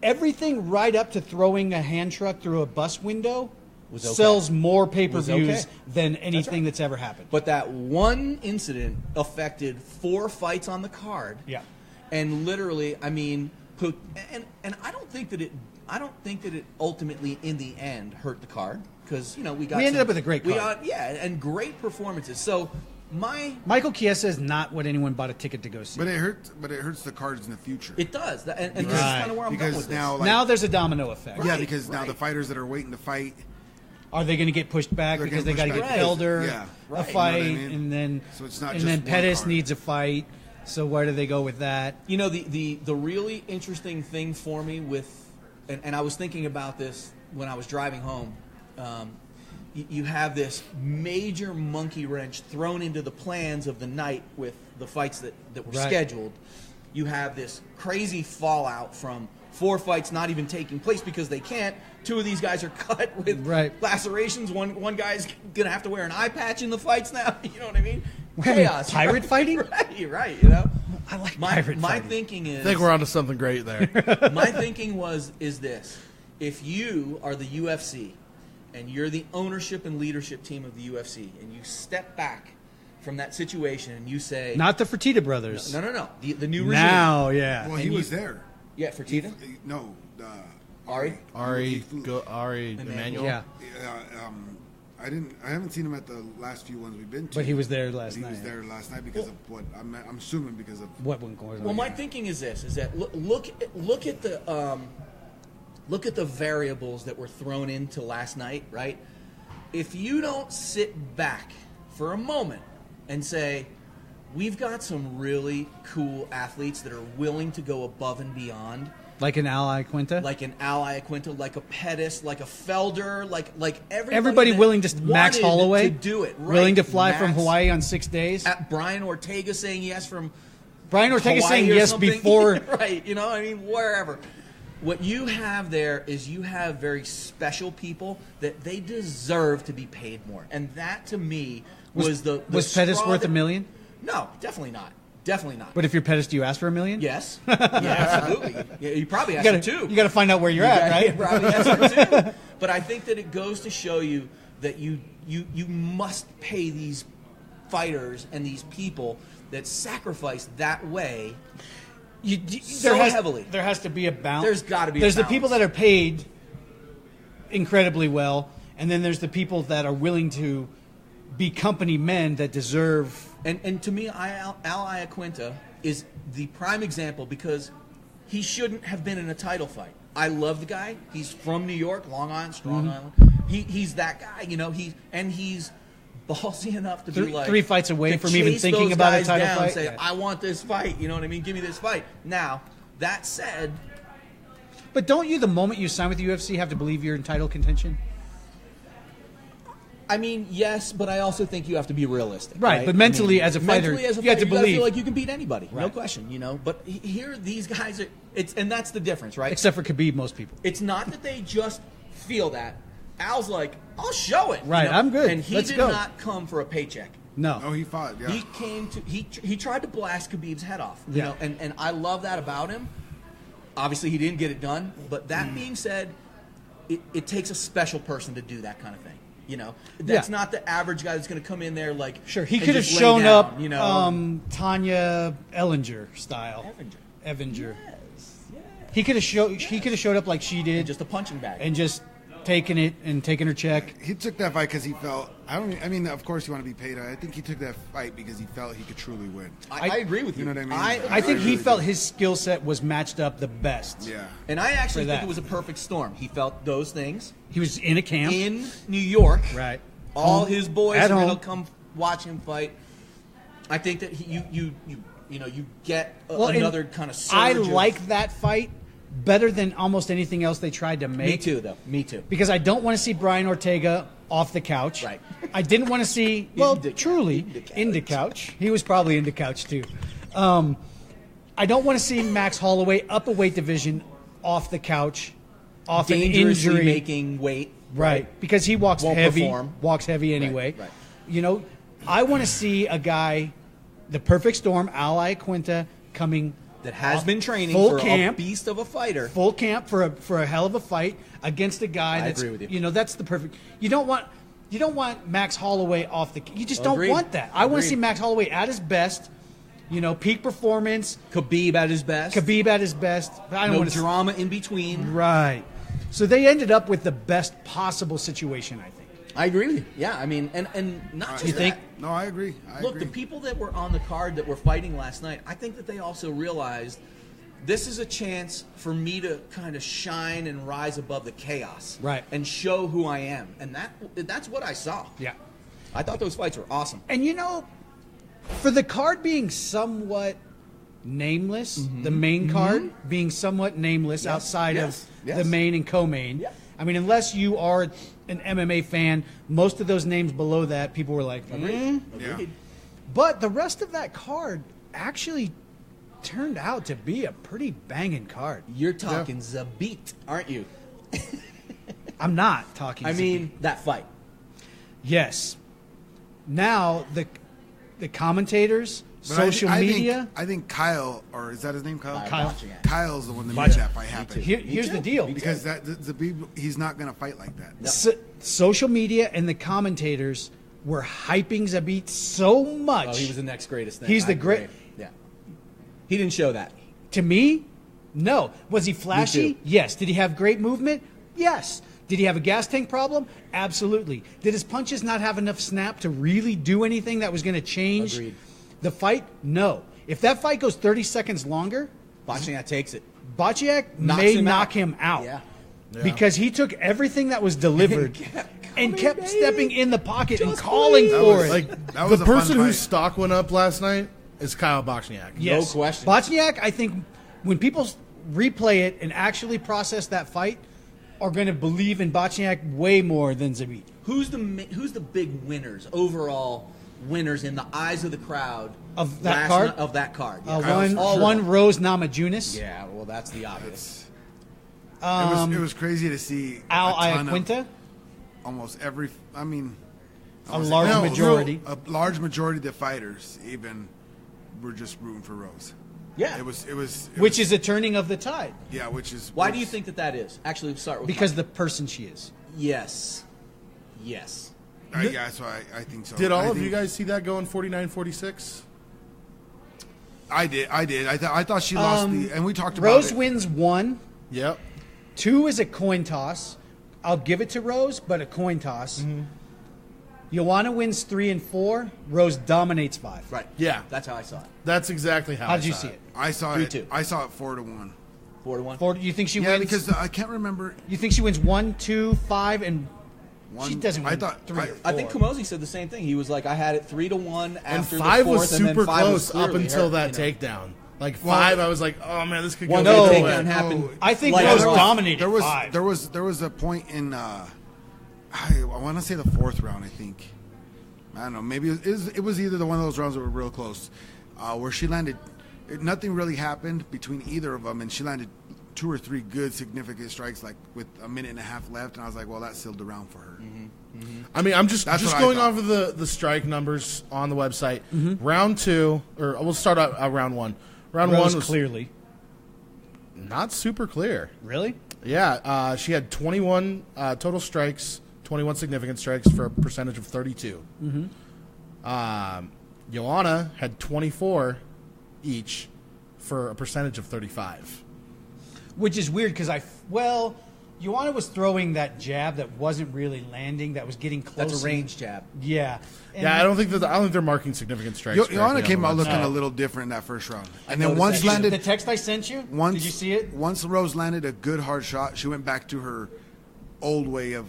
Everything right up to throwing a hand truck through a bus window Was okay. sells more pay-per-views Was okay. than anything right. that's ever happened. But that one incident affected 4 fights on the card. Yeah. And literally, I mean, and I don't think that it ultimately in the end hurt the card because we ended up with a great card. and great performances. So Michael Chiesa is not what anyone bought a ticket to go see. But it hurts the cards in the future. it does, and this is Right. kind of where I'm going with because now, this. like, Now there's a domino effect. yeah, Right, because now right. the fighters that are waiting to fight, Are they going to get pushed back They're because they got getting to pushed get back. Felder Yeah. a Right. fight, You know what I mean? and then So it's not and just then one Pettis card. needs a fight. So where do they go with that? The really interesting thing for me with, and I was thinking about this when I was driving home. You have this major monkey wrench thrown into the plans of the night with the fights that were Right. scheduled. You have this crazy fallout from 4 fights not even taking place because they can't. 2 of these guys are cut with lacerations. One guy's gonna have to wear an eye patch in the fights now. You know what I mean? Chaos. Pirate fighting? Right. You know. I like pirate fighting. My thinking is. I think we're onto something great there. My thinking is this: if you are the UFC and you're the ownership and leadership team of the UFC, and you step back from that situation and you say, not the Fertitta brothers. No. The new regime. Now, yeah. Well, he was there. Yeah, Fertitta. No, Ari, Emmanuel. Yeah. I haven't seen him at the last few ones we've been to. But he was there last night. He was there last night because of what I'm assuming because of what went on. Well, my thinking is this: is that look at the variables that were thrown into last night, right? If you don't sit back for a moment and say, we've got some really cool athletes that are willing to go above and beyond. Like an Ally Quinta? Like an Ally Quinta, like a Pettis, like a Felder, like everybody willing to Max Holloway to do it, right? Willing to fly from Hawaii on 6 days. Brian Ortega saying yes from Hawaii saying yes something. before, right? You know, I mean, wherever. What you have there is you have very special people that they deserve to be paid more, and that to me was Pettis worth $1 million? No, definitely not. Definitely not. But if you're Pettis, do you ask for $1 million? Yes. Yeah, absolutely. Yeah, you probably ask for 2. You got to find out where you're at, right? You probably ask for 2. But I think that it goes to show you that you must pay these fighters and these people that sacrifice that way heavily. There has to be a balance. There's got to be. There's the people that are paid incredibly well, and then there's the people that are willing to be company men that deserve. And to me, Al Iaquinta is the prime example because he shouldn't have been in a title fight. I love the guy. He's from New York, Long Island, Strong Island. He's that guy, you know. He's ballsy enough to be like 3 fights away from even thinking about a title fight. And say, I want this fight. You know what I mean? Give me this fight. Now, that said, but don't you, the moment you sign with the UFC, have to believe you're in title contention? I mean, yes, but I also think you have to be realistic. Right, but mentally, as a fighter, you have to believe. Feel like you can beat anybody, no question, you know. But here, these guys are, and that's the difference, right? Except for Khabib, most people. It's not that they just feel that. Al's like, I'll show it. Right, you know? I'm good. And he did not come for a paycheck. No. Oh, he fought, yeah. He came to, he tried to blast Khabib's head off, you know, and I love that about him. Obviously, he didn't get it done, but that being said, it takes a special person to do that kind of thing. You know, that's not the average guy that's going to come in there like. Sure, he could have shown up, you know, Tanya Ellinger style. Evinger. Yes. He could have showed up like she did, and just a punching bag, and just taking it and taking her check. He took that fight because he felt. I mean, of course you want to be paid. I think he took that fight because he felt he could truly win. I agree with you. You know what I mean? I think he felt his skill set was matched up the best. Yeah. And I actually think it was a perfect storm. He felt those things. He was in a camp in New York. Right. All his boys are going to come watch him fight. I think that you get another kind of surge. I like that fight better than almost anything else they tried to make. Me too, though. Me too. Because I don't want to see Brian Ortega off the couch. Right. I didn't want to see, truly, into couch. He was probably into couch, too. I don't want to see Max Holloway up a weight division off the couch, off an injury. Making weight. Right. Because he walks heavy anyway. Right. You know, I want to see a guy, the perfect storm, Al Iaquinta, coming that has been training full for camp, a beast of a fighter. Full camp for a hell of a fight against a guy that's, I agree with you. You know, that's the perfect. You don't want Max Holloway off the. You just don't want that. I want to see Max Holloway at his best. You know, peak performance. Khabib at his best. I don't want drama in between. Right. So they ended up with the best possible situation, I think. I agree with you. Yeah, I mean, and not just you think? No, I agree. Look, the people that were on the card that were fighting last night, I think that they also realized this is a chance for me to kind of shine and rise above the chaos. Right. And show who I am. And that's what I saw. Yeah. I thought those fights were awesome. And you know, for the card being somewhat nameless, the main card being somewhat nameless outside of the main and co-main. Yeah. I mean, unless you are an MMA fan, most of those names below that, people were like, Agreed. But the rest of that card actually turned out to be a pretty banging card. You're talking Zabit, aren't you? I'm not talking. I mean, that fight. Yes. Now the commentators, But social media. I think Kyle, or is that his name, Kyle? Kyle. Kyle's the one that made that fight happen. Here's the deal. Because Zabit, he's not going to fight like that. Social media and the commentators were hyping Zabit so much. Oh, he was the next greatest thing. He's the great. Yeah. He didn't show that. To me, no. Was he flashy? too. Yes. Did he have great movement? Yes. Did he have a gas tank problem? Absolutely. Did his punches not have enough snap to really do anything that was going to change Agreed. the fight? No. If that fight goes 30 seconds longer, Bocciak takes it. Bocciak Knocks may him knock out. him out. Yeah. Because he took everything that was delivered and kept stepping in the pocket and Just calling believe. for it. Like That was the a fun person whose fight. stock went up last night is Kyle Bochniak. Yes. No question. Bocniak, I think, when people replay it and actually process that fight, are going to believe in Bocniak way more than Zabit. Who's the big winners, overall winners in the eyes of the crowd Of that last card? night- Of that card. Yeah. One Rose Namajunas. Yeah, well, that's the obvious. It was crazy to see Al a ton of- Iaquinta. almost every. I mean, A large majority. A large majority of the fighters even were just rooting for Rose. Yeah. It was. Which is a turning of the tide. Yeah, which is. Why do you think that is? Actually, let's start with Because the person she is. Yes. Yeah, so I think so. Did all I of think- you guys see that going 49-46? I did. I thought she lost the, and we talked about Rose it. wins 1. Yep. 2 is a coin toss. I'll give it to Rose, but a coin toss. Mm-hmm. Joanna wins 3 and 4. Rose dominates 5. Right. Yeah. That's how I saw it. That's exactly how How I did you saw see it? I saw 3-2. it. I saw it 4-1. 4-1. 4, you think she Yeah, wins? because I can't remember. You think she wins 1, 2, 5, and One, she doesn't win I thought 3 or 4. I think Kamosi said the same thing. He was like, I had it 3-1 And after 5 the fourth, was and then super 5 was close up clearly until her, that you know. takedown. Like 5, I was like, oh man, this could go Once No. the either takedown way. happened, I think like, Rose there was- dominated There was 5. there was a point in I want to say the 4th round. I think I don't know. Maybe it was either the one of those rounds that were real close, where she landed. Nothing really happened between either of them, and she landed 2 or 3 good significant strikes, like with a minute and a half left. And I was like, well, that sealed the round for her. I mean, I'm just That's what I going thought. off of the strike numbers on the website. Mm-hmm. Round 2, or we'll start out at round 1. Round Rose 1 was clearly. not super clear. Really? Yeah, she had 21 total strikes, 21 significant strikes for a percentage of 32. Joanna had 24 each for a percentage of 35. Which is weird because Joanna was throwing that jab that wasn't really landing, that was getting close. That's a range jab. Yeah. And Yeah, I don't think they're marking significant strikes. Joanna correctly came on out the looking website. a little different in that first round, and noticed then once that. landed. the text I sent you, Once, did you see it? Once Rose landed a good hard shot, she went back to her old way of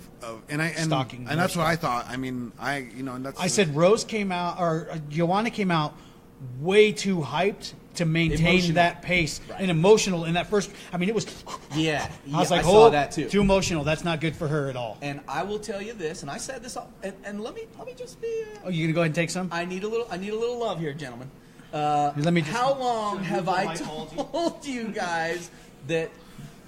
Stalking. and that's what I thought. I mean, and that's I said Rose came out, or Joanna came out way too hyped to maintain Emotional. that pace Right. and emotional in that first. I mean, it was. Yeah. I was like, saw that too. Too emotional. That's not good for her at all. And I will tell you this, and I said this, and let me just be. Oh, you gonna go ahead and take some? I need a little love here, gentlemen. Let me just. How long have I light all to you? told you guys that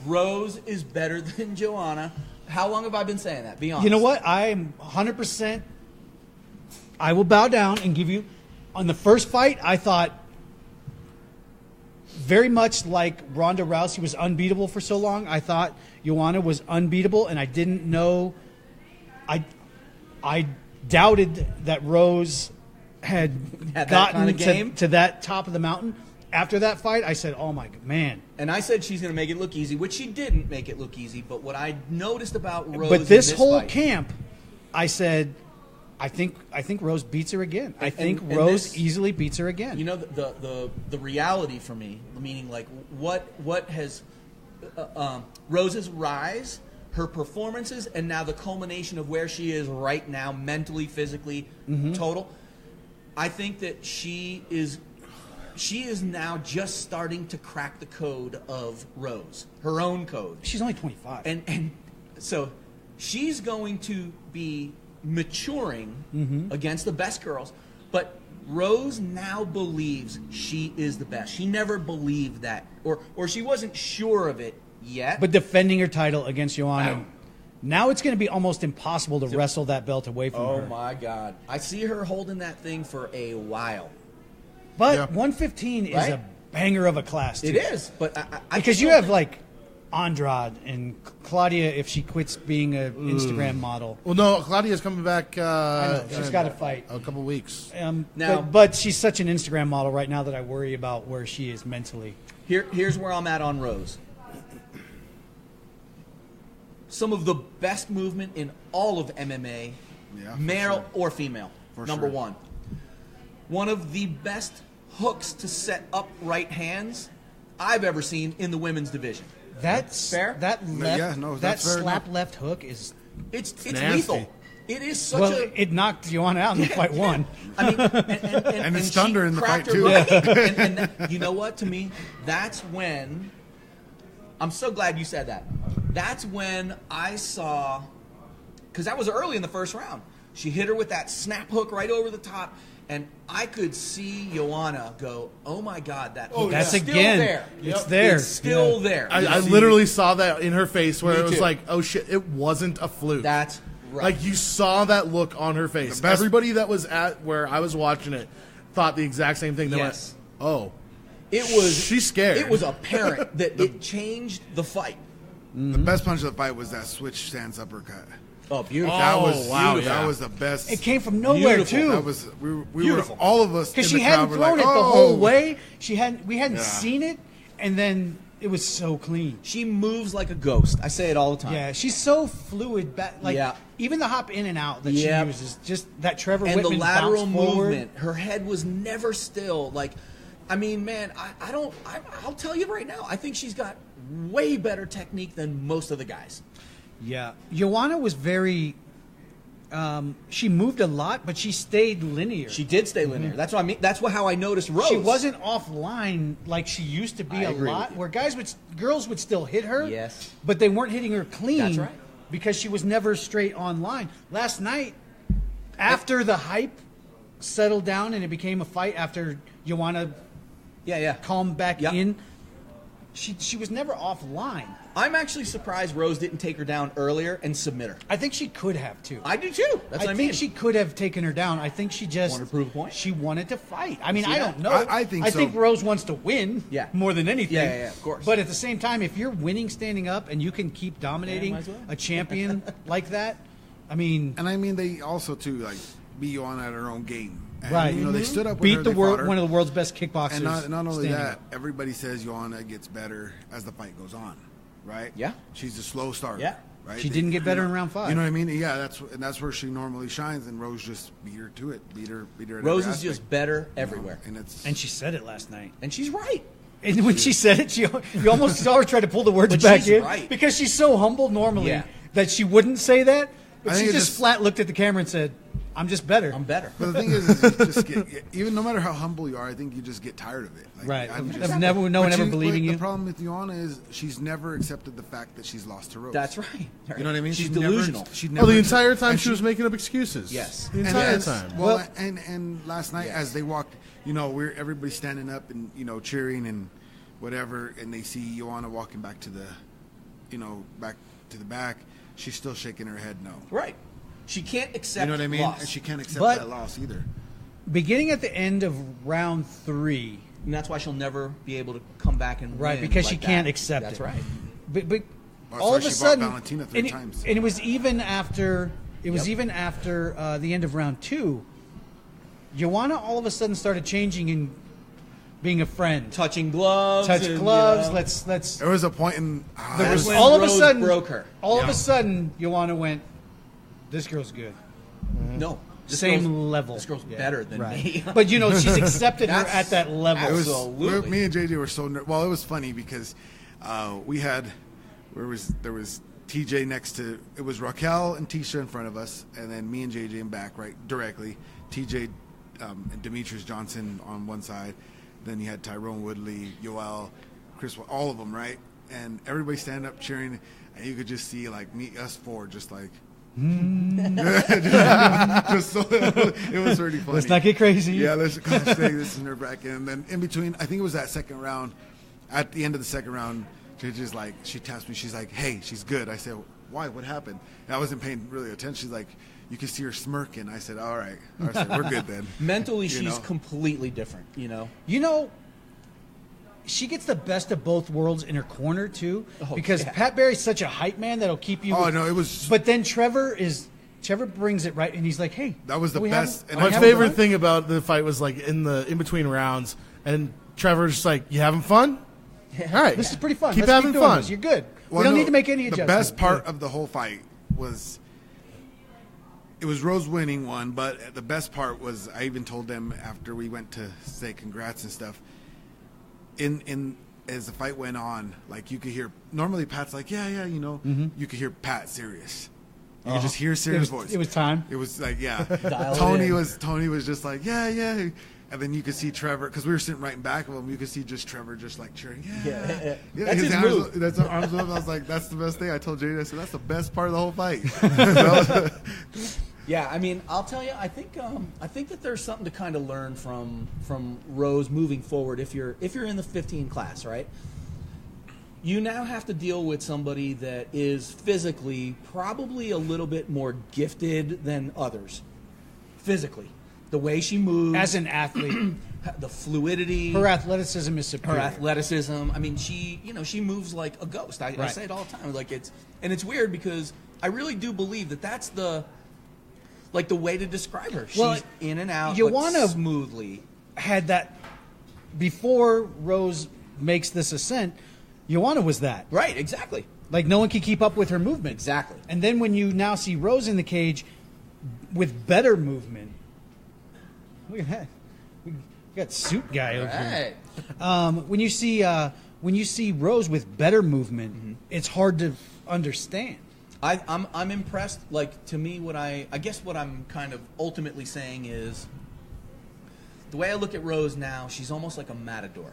Rose is better than Joanna? How long have I been saying that? Be honest. You know what? I am 100%. I will bow down and give you. On the first fight, I thought very much like Ronda Rousey was unbeatable for so long. I thought Joanna was unbeatable, and I didn't know. I doubted that Rose had that gotten kind of game? to that top of the mountain. After that fight, I said, "Oh my man!" And I said she's going to make it look easy, which she didn't make it look easy. But what I noticed about Rose, But this in whole fight, camp, I said, I think think Rose beats her again. I think and Rose this- easily beats her again. you know, the reality for me, meaning like what has Rose's rise, her performances, and now the culmination of where she is right now, mentally, physically, total. I think that she is now just starting to crack the code of Rose, her own code. She's only 25. And so she's going to be maturing against the best girls. But Rose now believes she is the best. She never believed that, or she wasn't sure of it yet. But defending her title against Joanna, now it's going to be almost impossible to wrestle that belt away from her. Oh my God, I see her holding that thing for a while. But Yeah. 115 is Right? a banger of a class, too. It is, but I Because still you have think- like Andrade and Claudia if she quits being an Instagram model. Well, no, Claudia's coming back. I know, she's got to fight. a couple weeks. Now- but she's such an Instagram model right now that I worry about where she is mentally. Here's where I'm at on Rose. Some of the best movement in all of MMA, Yeah, for male sure. or female. For Number sure. one. One of the best hooks to set up right hands I've ever seen in the women's division. That's Fair? That left, Yeah, no, that that's fair slap enough. left hook is It's nasty. lethal. It is such well. a. It knocked Joanna out in the fight one. I mean, and it she stunned her in the cracked fight, her too. right. And that, you know what? To me, that's when. I'm so glad you said that. That's when I saw, because that was early in the first round. She hit her with that snap hook right over the top, and I could see Joanna go, "Oh my God, that hook That's is still again. there. It's there. It's still Yeah. there." I See? literally saw that in her face where Me it was too. like, oh shit, it wasn't a fluke. That's right. Like you saw that look on her face. The best- Everybody that was at where I was watching it thought the exact same thing. They Yes. went, oh. It was. She's scared. It was apparent that it changed the fight. The best punch of the fight was that switch stance uppercut. Oh, beautiful. That Oh, was wow, beautiful. yeah. That was the best. It came from nowhere Beautiful. too. That was we were Beautiful. all of us Because in she the hadn't crowd thrown were like, it the "Oh." whole way. We hadn't Yeah. seen it, and then it was so clean. She moves like a ghost. I say it all the time. Yeah, she's so fluid. Like Yeah. even the hop in and out that Yep. she uses, just that Trevor And Whitman the lateral bounce forward. movement. Her head was never still. Like, I mean, man, I'll tell you right now, I think she's got way better technique than most of the guys. Yeah, Joanna was very. She moved a lot, but she stayed linear. She did stay linear. That's what I mean. That's how I noticed Rose. She wasn't offline like she used to be I a agree lot, with you. where girls would still hit her. Yes. But they weren't hitting her clean. That's right. Because she was never straight on line. Last night, after the hype settled down and it became a fight after Joanna Yeah. calmed back Yep. in, she was never offline. I'm actually surprised Rose didn't take her down earlier and submit her. I think she could have too. I do too. That's what I mean. think she could have taken her down. I think she just Wanted to prove a point? She wanted to fight. I mean, See I that? don't know. I think so. Rose wants to win. Yeah. More than anything. Yeah, of course. But at the same time, if you're winning standing up and you can keep dominating might as well. a champion like that, I mean, And I mean, they also too like beat Joanna at her own game. And, right? You know, they stood up with beat her, the they world, fought her. one of the world's best kickboxers. And not only standing that, up. everybody says Joanna gets better as the fight goes on, right? Yeah. She's a slow starter. Yeah. Right? She didn't get better in round 5. You know what I mean? Yeah, that's where she normally shines, and Rose just beat her to it. Beat her. At Rose every is just aspect. better everywhere. And it's And she said it last night. And she's right. And when she said it, you almost saw her try to pull the words But back she's in right. because she's so humble normally Yeah. that she wouldn't say that. But I she think it just just- flat looked at the camera and said, "I'm just better." I'm better. But the thing is you just get, even no matter how humble you are, I think you just get tired of it. Like, Right. I'm Of just- no one But ever believing but you. The problem with Joanna is she's never accepted the fact that she's lost to Rose. That's right. You know what I mean? She's She'd never- delusional. she'd Oh, never, the entire time and she was making up excuses. Yes. The and entire yes, time. Well, Well- and last night Yes. as they walked, everybody standing up and cheering and whatever, and they see Joanna walking back to the back. She's still shaking her head no. Right. She can't accept You know what I mean? loss. And she can't accept But- that loss either. Beginning at the end of round 3, And that's why she'll never be able to come back and right? win Because like she can't that. accept That's it. right. But Oh, all so of she a fought sudden, Valentina 3 and times. and it was even after Yep. the end of round 2. Joanna all of a sudden started changing and being a friend. Touching gloves. Touch and, gloves. you know, Let's. There was a point in There That's was when all of a Rose sudden broke her. All of Yeah. a sudden, Joanna went. This girl's good. No. This Same girl's- level. This girl's Yeah, better than right. me. But she's accepted her That's- at that level. It was Absolutely. me and JJ were so well. It was funny because we had there was TJ next to it was Raquel and Tisha in front of us, and then me and JJ in back right directly. TJ and Demetrius Johnson on one side, then you had Tyrone Woodley, Yoel, Chris, all of them right, and everybody standing up cheering, and you could just see like us four just like Just so, it was pretty funny. Let's not get crazy. Yeah, let's gosh, dang, this is nerve wracking. And then in between, I think it was that second round. At the end of the second round, JJ's like, she taps me. She's like, "Hey, she's good." I said, "Why? What happened?" And I wasn't paying really attention. She's like, "You can see her smirking." I said, "All right, we're good then." Mentally, You she's know? completely different. She gets the best of both worlds in her corner too, Oh, because yeah. Pat Barry's such a hype man that'll keep you. Oh no, it was. But then Trevor brings it right, and he's like, "Hey, That was the are we best, having- and are we My having favorite fun?" thing about the fight was like in between rounds, and Trevor's just like, "You having fun? All right, This is pretty fun. Keep Let's having keep doing fun. this. You're good. Well, we don't no, need to make any the adjustments." best part of the whole fight was it was Rose winning one, but the best part was I even told them after we went to say congrats and stuff. In as the fight went on, like you could hear normally Pat's like, yeah, you could hear Pat serious. You could just hear serious voice. It was time. It was like, yeah. Dial it Tony in. was just like, yeah. And then you could see Trevor, because we were sitting right in back of him. You could see just Trevor just like cheering, yeah. That's his arms, move. that's our arms up. I was like, that's the best thing. I told Jade, I said, that's the best part of the whole fight. Yeah, I mean, I'll tell you, I think that there's something to kind of learn from Rose moving forward. If you're in the 15 class, right? You now have to deal with somebody that is physically probably a little bit more gifted than others. Physically, the way she moves, As an athlete, the fluidity, her athleticism is superior. her athleticism. I mean, she she moves like a ghost. I Right. say it all the time. Like it's weird because I really do believe that that's the way to describe her. She's Well, in and out, Joanna- but smoothly. Had that before Rose makes this ascent. Joanna was that. Right, exactly. Like no one could keep up with her movement. Exactly. And then when you now see Rose in the cage with better movement, look at that. We got suit guy over here. Right. When you see Rose with better movement, it's hard to understand. I'm impressed. Like, to me, what I'm kind of ultimately saying is the way I look at Rose now, she's almost like a matador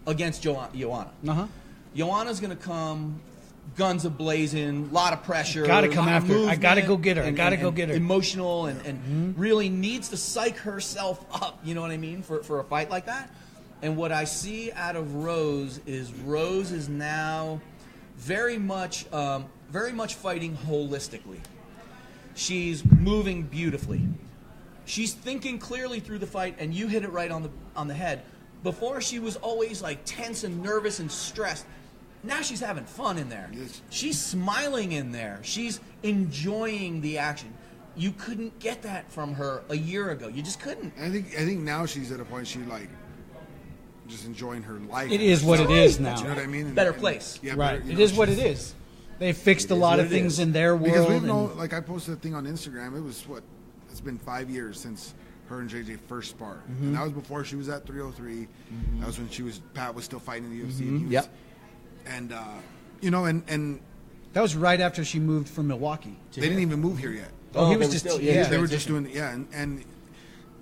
against Joanna. Uh-huh. Joanna's going to come guns a-blazing, a lot of pressure. Gotta come lot of after her. I gotta movement, go get her. I gotta go and get her. Emotional and really needs to psych herself up, you know what I mean, for a fight like that. And what I see out of Rose is now very much fighting holistically. She's moving beautifully. She's thinking clearly through the fight, and you hit it right on the head. Before, she was always like tense and nervous and stressed. Now she's having fun in there. Yes. She's smiling in there. She's enjoying the action. You couldn't get that from her a year ago. You just couldn't. I think now she's at a point she like just enjoying her life. It is what it is now. You know what I mean? Better place. Yeah, Right. better, It is what it is. They fixed a lot what of it things is. in their Because world. we've known, and- like I posted a thing on Instagram. It was it's been 5 years since her and JJ first sparred, and that was before she was at 303. That was when Pat was still fighting in the UFC. And he was, Yep. And and that was right after she moved from Milwaukee. they didn't even move here yet. Oh, he they was were just still- yeah. They were just transition. doing and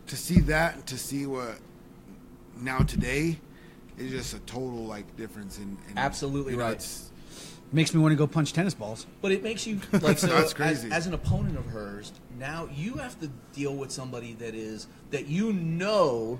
to see that and to see what now today is just a total like difference in Absolutely you know, right. it's- Makes me want to go punch tennis balls. But it makes you like so That's crazy. As an opponent of hers, now you have to deal with somebody that you know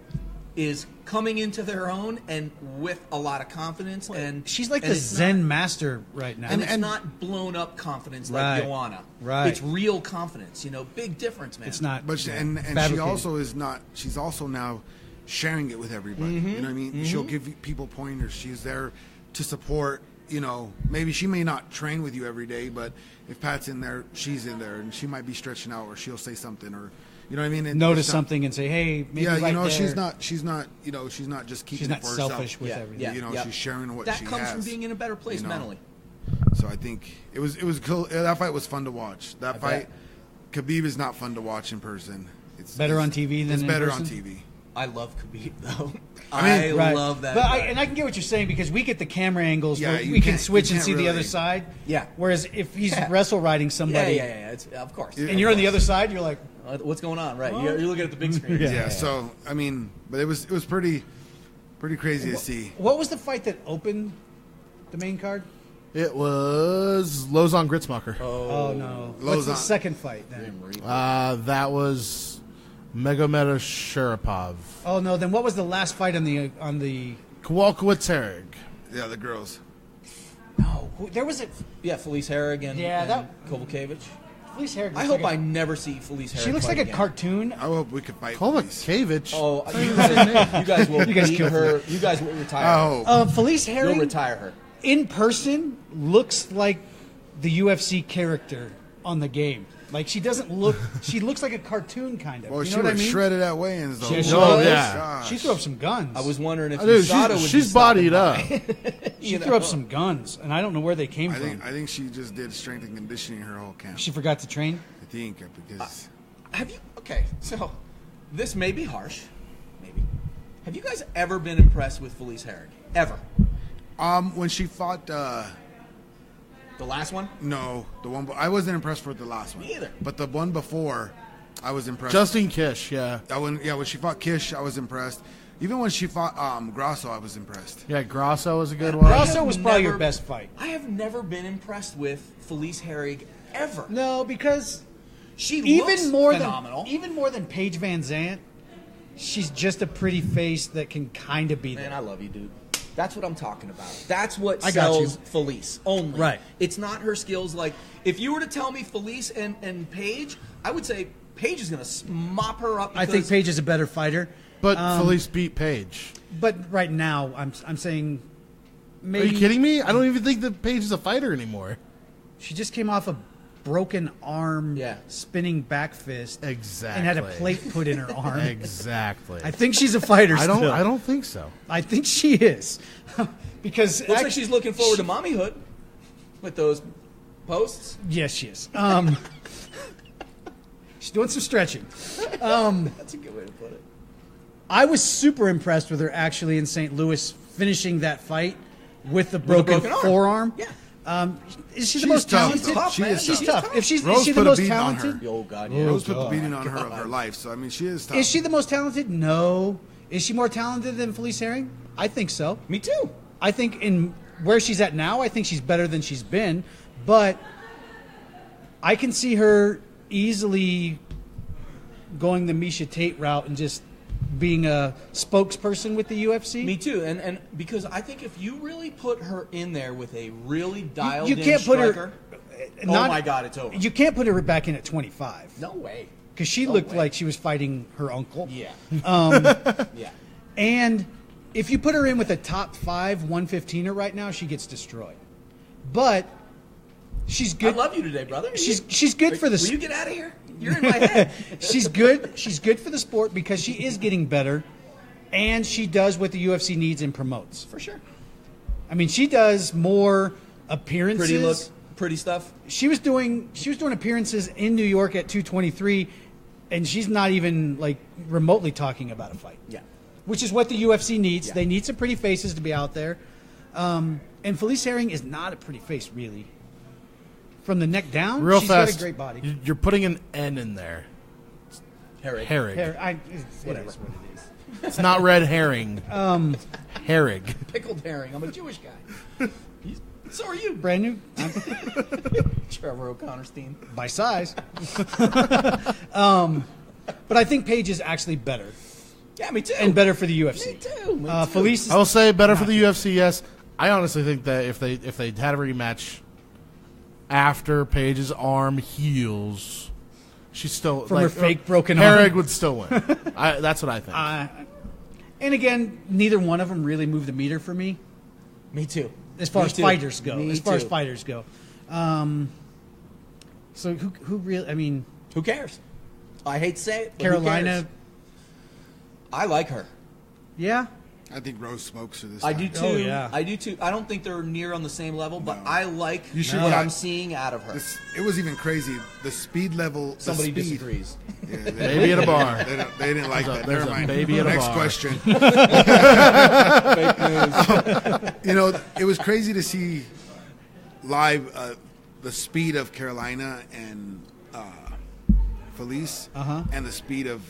is coming into their own and with a lot of confidence, and She's like and the it's Zen not, master right now. and it's not blown up confidence like Right. Joanna. Right. It's real confidence. Big difference, man. It's not. But she, and she fabricated. also is not. She's also now sharing it with everybody. You know what I mean? She'll give people pointers. She's there to support. Maybe she may not train with you every day, but if Pat's in there, she's in there, and she might be stretching out, or she'll say something, or you know what I mean. notice It's not- something and say, "Hey, maybe Yeah, right there." she's not. She's not just keeping She's it not for selfish herself. with Yeah, everything. yeah. She's sharing what that she comes has. from being in a better place mentally. So I think it was cool. That fight was fun to watch. That fight, Khabib is not fun to watch in person. It's Better on TV than it's in better person? on TV. I love Khabib though. I mean- I love that. But guy. I can get what you're saying because we get the camera angles Yeah, where you we can can't- switch you and can't see the other really- side. Yeah. Whereas if he's Yeah. wrestle riding yeah, somebody yeah. It's of course. and you're on the other side, you're like, What's going on? Right. You're looking at the big screen. Yeah. So I mean, but it was pretty crazy to see. what was the fight that opened the main card? It was Lozon Gritzmacher. Oh no! What's the Lozon. second fight then? That was Megomed Sharapov. Oh no! Then what was the last fight on the Kowalkiewicz Herrig. Yeah, the girls. No, there was a Felice Herrig and, Yeah, Kovalkiewicz. Felice Herrig. I hope I never see Felice Herrig. She looks like fight a again. cartoon. I hope we could fight. Felice. Kovacevic. Oh, you guys will You guys beat killed her. You guys will retire. I her. hope. Felice You'll Herrig retire her. in person looks like the UFC character on the game. Like she doesn't look. She looks like a cartoon kind of. Well, you she know what I was mean? shredded at weigh-ins, though. Yeah, she Oh, was. yeah. Gosh. She threw up some guns. I was wondering if Dude, USADA would she's be bodied stopping up. by. She threw up some guns, and I don't know where they came I from. think she just did strength and conditioning her whole camp. She forgot to train. I think because Have you? Okay, so this may be harsh, maybe. Have you guys ever been impressed with Felice Herrig? Ever? when she fought. The last one? No, the one I wasn't impressed with the last one. Me either. But the one before, I was impressed. Justin Kish, yeah. when she fought Kish, I was impressed. Even when she fought Grasso, I was impressed. Yeah, Grasso was a good one. Grasso was probably never- your best fight. I have never been impressed with Felice Herrig ever. No, because She looks phenomenal. even more than Paige Van Zandt, she's just a pretty face that can kind of be Man, there. I love you, dude. That's what I'm talking about. That's what I got sells you. Felice only. Right. It's not her skills. Like, if you were to tell me Felice and Paige, I would say Paige is going to mop her up. I think Paige is a better fighter. But Felice beat Paige. But right now, I'm saying Are maybe you kidding me? I don't even think that Paige is a fighter anymore. she just came off a broken arm, Yeah. spinning back fist, Exactly. and had a plate put in her arm. Exactly. I think she's a fighter. I don't. still. I don't think so. I think she is, because Looks like she's looking forward to mommyhood with those posts. Yes, she is. She's doing some stretching. That's a good way to put it. I was super impressed with her actually in St. Louis finishing that fight with the broken, broken arm. forearm. Yeah. Is she the She's most tough, talented? though. She is She's tough. tough. If she's Rose is she the put a most beating on talented? her. Oh, God, yeah. Rose put the beating on her of her life. So I mean, she is tough. Is she the most talented? No. Is she more talented than Felice Herring? I think so. Me too. I think in where she's at now, I think she's better than she's been. But I can see her easily going the Misha Tate route and just being a spokesperson with the UFC. Me too. And because I think if you really put her in there with a really dialed You in can't put her. striker, not- oh my God, it's over. You can't put her back in at 25 No way. because she No looked way. like she was fighting her uncle. Yeah. Yeah. And if you put her in with a top 5 115er right now, she gets destroyed. But she's I good. love you today, brother. She's good for the. Will you get out of here? You're in my head. She's good. She's good for the sport because she is getting better, and she does what the UFC needs and promotes. For sure. I mean, she does more appearances. Pretty look, pretty stuff. She was doing appearances in New York at 223, and she's not even like remotely talking about a fight. Yeah. Which is what the UFC needs. Yeah. They need some pretty faces to be out there. And Felice Herring is not a pretty face, really. From the neck down, Real she's fast. got a great body. You're putting an N in there. Herrig. Herrig. Whatever. It is what it is. It's not red herring. Herrig. Pickled herring. I'm a Jewish guy. So are you, Brand new Trevor O'Connor's team. by size. But I think Paige is actually better Yeah, me too. and better for the UFC. Me too. Me too. Felice is I will say better for the UFC. Yes, I honestly think that if they had a rematch after Paige's arm heals, she's still From her fake broken arm. Herrig would still win. That's what I think. and again, neither one of them really moved the meter for me Me too. as far Me as too. fighters go. Me As far as too. fighters go. So who really? I mean, Who cares? I hate to say it. But who Carolina. cares? I like her. Yeah. I think Rose smokes her this I time. do too. Oh, yeah. I do too. I don't think they're near on the same level, but No. I like You should- what No. I'm seeing out of her. It was even crazy. The speed level. the Somebody speed. disagrees. Yeah, Baby at a bar. They didn't like that. there's Never a mind. baby at a Next bar. question. Fake news. You know, it was crazy to see live the speed of Carolina and Felice, and the speed of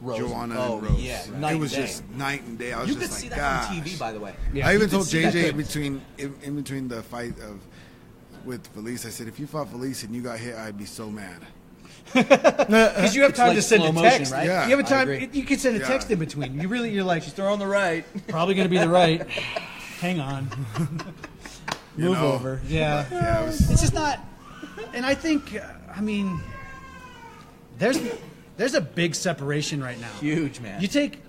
Rose. Joanna and Rose. Yeah, night it was and day. just night and day. I was You just could see like, that on gosh. TV, by the way. Yeah. I even You told could see that JJ good. in between the fight with Felice, I said, if you fought Felice and you got hit, I'd be so mad. Because you have time like to send slow a motion, text. right? Yeah. You have a I time. agree. You can send a Yeah. text in between. You're like, She's throwing the right. probably going to be the right. Hang on. You Move know? over. Yeah. Yeah, it was, It's just not. And I think, there's a big separation right now. Huge, man. You take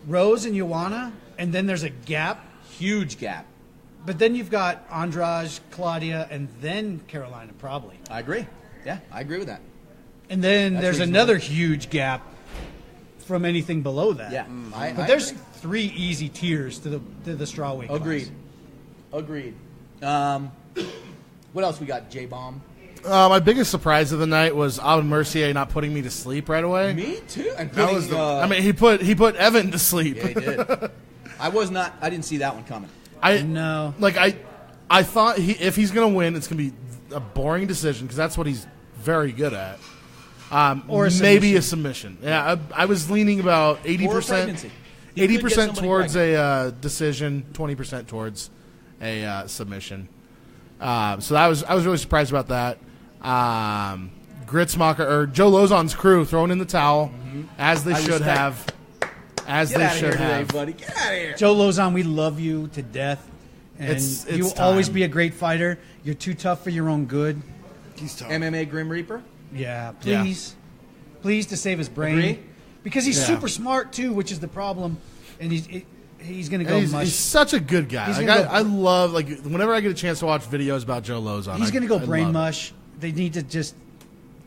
Rose and Joanna, and then there's a gap. Huge gap. But then you've got Andrade, Claudia, and then Carolina, probably. I agree. Yeah, I agree with that. And then That's there's reasonable. another huge gap from anything below that. Yeah. I But there's agree. 3 easy tiers to the strawweight class. Agreed. What else we got? J-Bomb. My biggest surprise of the night was Alvin Mercier not putting me to sleep right away. Me too. And That was putting, the- I mean, he put Evan to sleep. yeah, he did. I didn't see that one coming. No. I thought if he's gonna win, it's gonna be a boring decision because that's what he's very good at. Or a maybe submission. a submission. Yeah, I was leaning about 80%. pregnancy. He could get 80% somebody towards pregnant. a decision, 20% towards a submission. So I was really surprised about that. Gritzmacher or Joe Lozon's crew throwing in the towel as they I should respect- have. As Get they out of should here have. today, buddy. Get out of here. Joe Lozon, we love you to death. And It's you'll time. always be a great fighter. You're too tough for your own good. he's tough. MMA Grim Reaper. Yeah, Yeah. please. Please to save his brain. Agree? Because he's Yeah. super smart, too, which is the problem. And he's going to go And he's, mush. he's such a good guy. He's Like, gonna go- I love whenever I get a chance to watch videos about Joe Lozon. He's going to go I brain love it. mush. They need to just,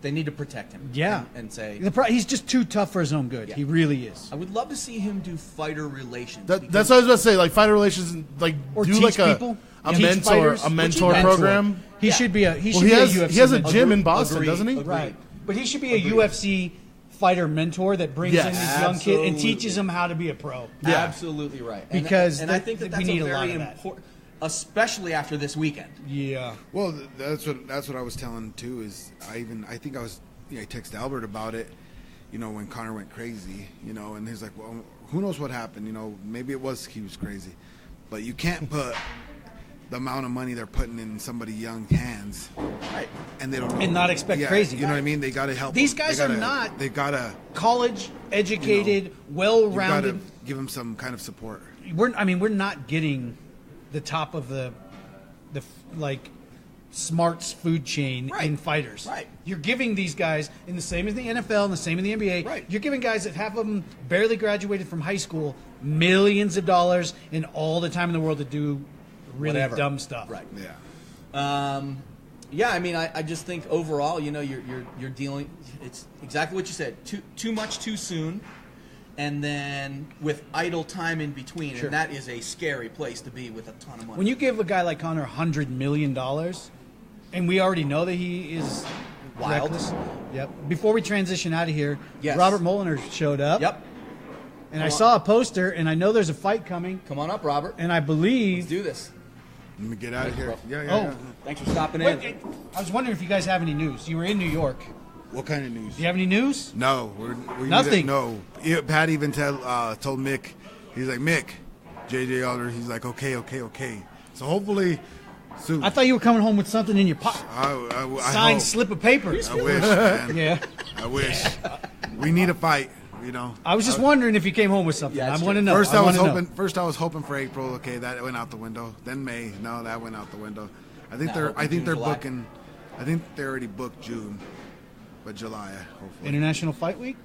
They need to protect him. yeah. And say, He's just too tough for his own good. Yeah. He really is. I would love to see him do fighter relations. That's because- what I was about to say. Like fighter relations, like Or do teach like people. a Teach mentor fighters. a mentor mentor. program. He Yeah. should be a Well, he has UFC he has a mentor. gym in Boston, Agreed. doesn't he? Agreed. Right. But he should be a UFC fighter mentor that brings Yes. in these young kids and Absolutely. teaches them how to be a pro. Yeah. Absolutely right. And, Because and I think we that's need a a lot very of that. important, especially after this weekend. Yeah. Well, that's what I was telling too. Is I texted Albert about it. When Conor went crazy. And he's like, well, who knows what happened? Maybe it was he was crazy, but you can't put the amount of money they're putting in somebody young hands, Right. and they don't And not expect crazy. You know what I mean? They got to help. These them. guys They are gotta- not- They gotta. College educated, You got to well-rounded. give them some kind of support. We're not getting the top of the smarts food chain Right. in fighters. Right. You're giving these guys, in the same as the NFL and the same in the NBA, Right. you're giving guys that half of them barely graduated from high school millions of dollars and all the time in the world to do really Whatever. dumb stuff. Right. Yeah. Yeah, I mean, I just think overall, you're dealing. It's exactly what you said. Too much too soon, and then with idle time in between, Sure. and that is a scary place to be with a ton of money. When you give a guy like Conor $100 million, and we already know that he is Wild. reckless. Yep. Before we transition out of here, Yes. Robert Moliner showed up. Yep. And I Come on. saw a poster, and I know there's a fight coming, Come on up, Robert. and I Let's believe. do this. Let me get out of here. Yeah. Oh. Thanks for stopping Wait, in. I was wondering if you guys have any news. You were in New York. What kind of news? Do you have any news? No, we Nothing. No, Pat even told Mick. He's like, Mick, JJ Elder. He's like, okay. So hopefully soon. I thought you were coming home with something in your pocket. I Signed hope. slip of paper. I wish. Man. Yeah. I wish. We need a fight. I was just wondering if you came home with something. Yeah, I that's want to true. know. First, I was wanna know. hoping. First, I was hoping for April. Okay, that went out the window. Then May. No, that went out the window. I think Nah, they're. hoping I think June, they're July. booking. I think they already booked June, but July, hopefully. International Fight Week?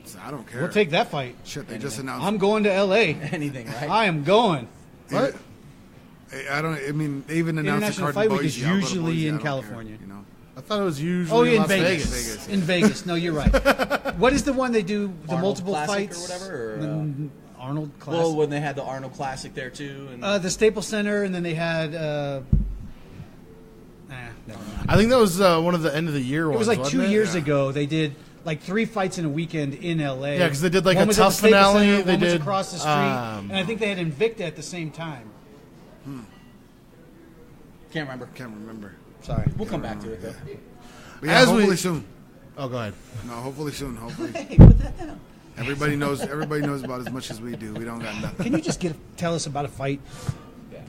So I don't care. We'll take that fight. Shit, they just announced. I'm going to L.A. Anything, right? I am going. What? I don't. I mean, they even announced International the Fight card Week is Boise. I'll go to usually Boise, I in don't care, California. I thought it was usually Oh, in Las Vegas. Vegas, yeah. In Vegas. No, you're right. What is the one they do? The Arnold multiple Classic or fights? whatever, or, The Arnold Classic. Well, when they had the Arnold Classic there too, and The Staples Center, and then they had. Never mind. I think that was one of the end of the year ones. It was like wasn't 2 it? years ago. They did like 3 fights in a weekend in LA. Yeah, 'cause they did, like, One a was at the tough Staples finale. Center, They one was did, across the street, and I think they had Invicta at the same time. can't remember. Can't remember. Sorry. We'll come back to it though. But yeah, As we- hopefully soon. Oh, go ahead. No, hopefully soon. Hopefully. Hey, put that down. Everybody knows about as much as we do. We don't got nothing. Can you just tell us about a fight?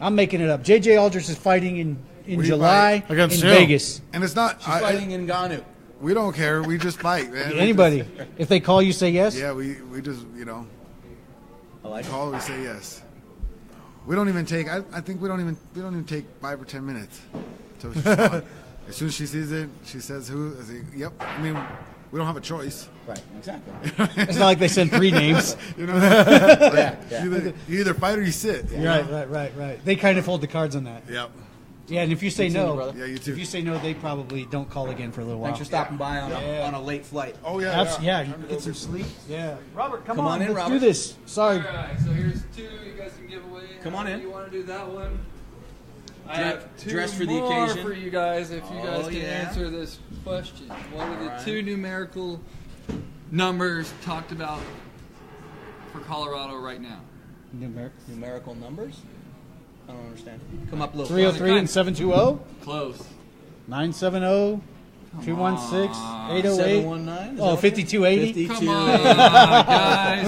I'm making it up. J.J. Aldrich is fighting in July in Against who? Vegas. And it's not. She's fighting in Ngannou. We don't care. We just fight, man. Anybody. If they call you, say yes? Yeah, we just, I like it. call, we say yes. We don't even take, I think we don't even take 5 or 10 minutes to respond. As soon as she sees it, she says who, I say, yep. I mean, we don't have a choice. Right, exactly. It's not like they send 3 names. Yeah. You either fight or you sit. Right. They kind of hold the cards on that. Yep. Yeah, and if you say You too, no, brother. Yeah, you too. if you say no, they probably don't call again for a little while. Thanks for stopping by on a late flight. Oh, yeah. Yeah, you get some sleep. Yeah. Robert, come on in, let's Robert. do this. Sorry. All right, so here's 2 you guys can give away. Come on in. You want to do that one? I Dre- have 2 dress for the more occasion. for you guys if you guys Oh, can yeah. answer this question. What are the All right. 2 numerical numbers talked about for Colorado right now? Numerical numbers? I don't understand. Come up a little 303 and 720 Close. 970 216 on. 808. 719? Oh, 5280. Come on,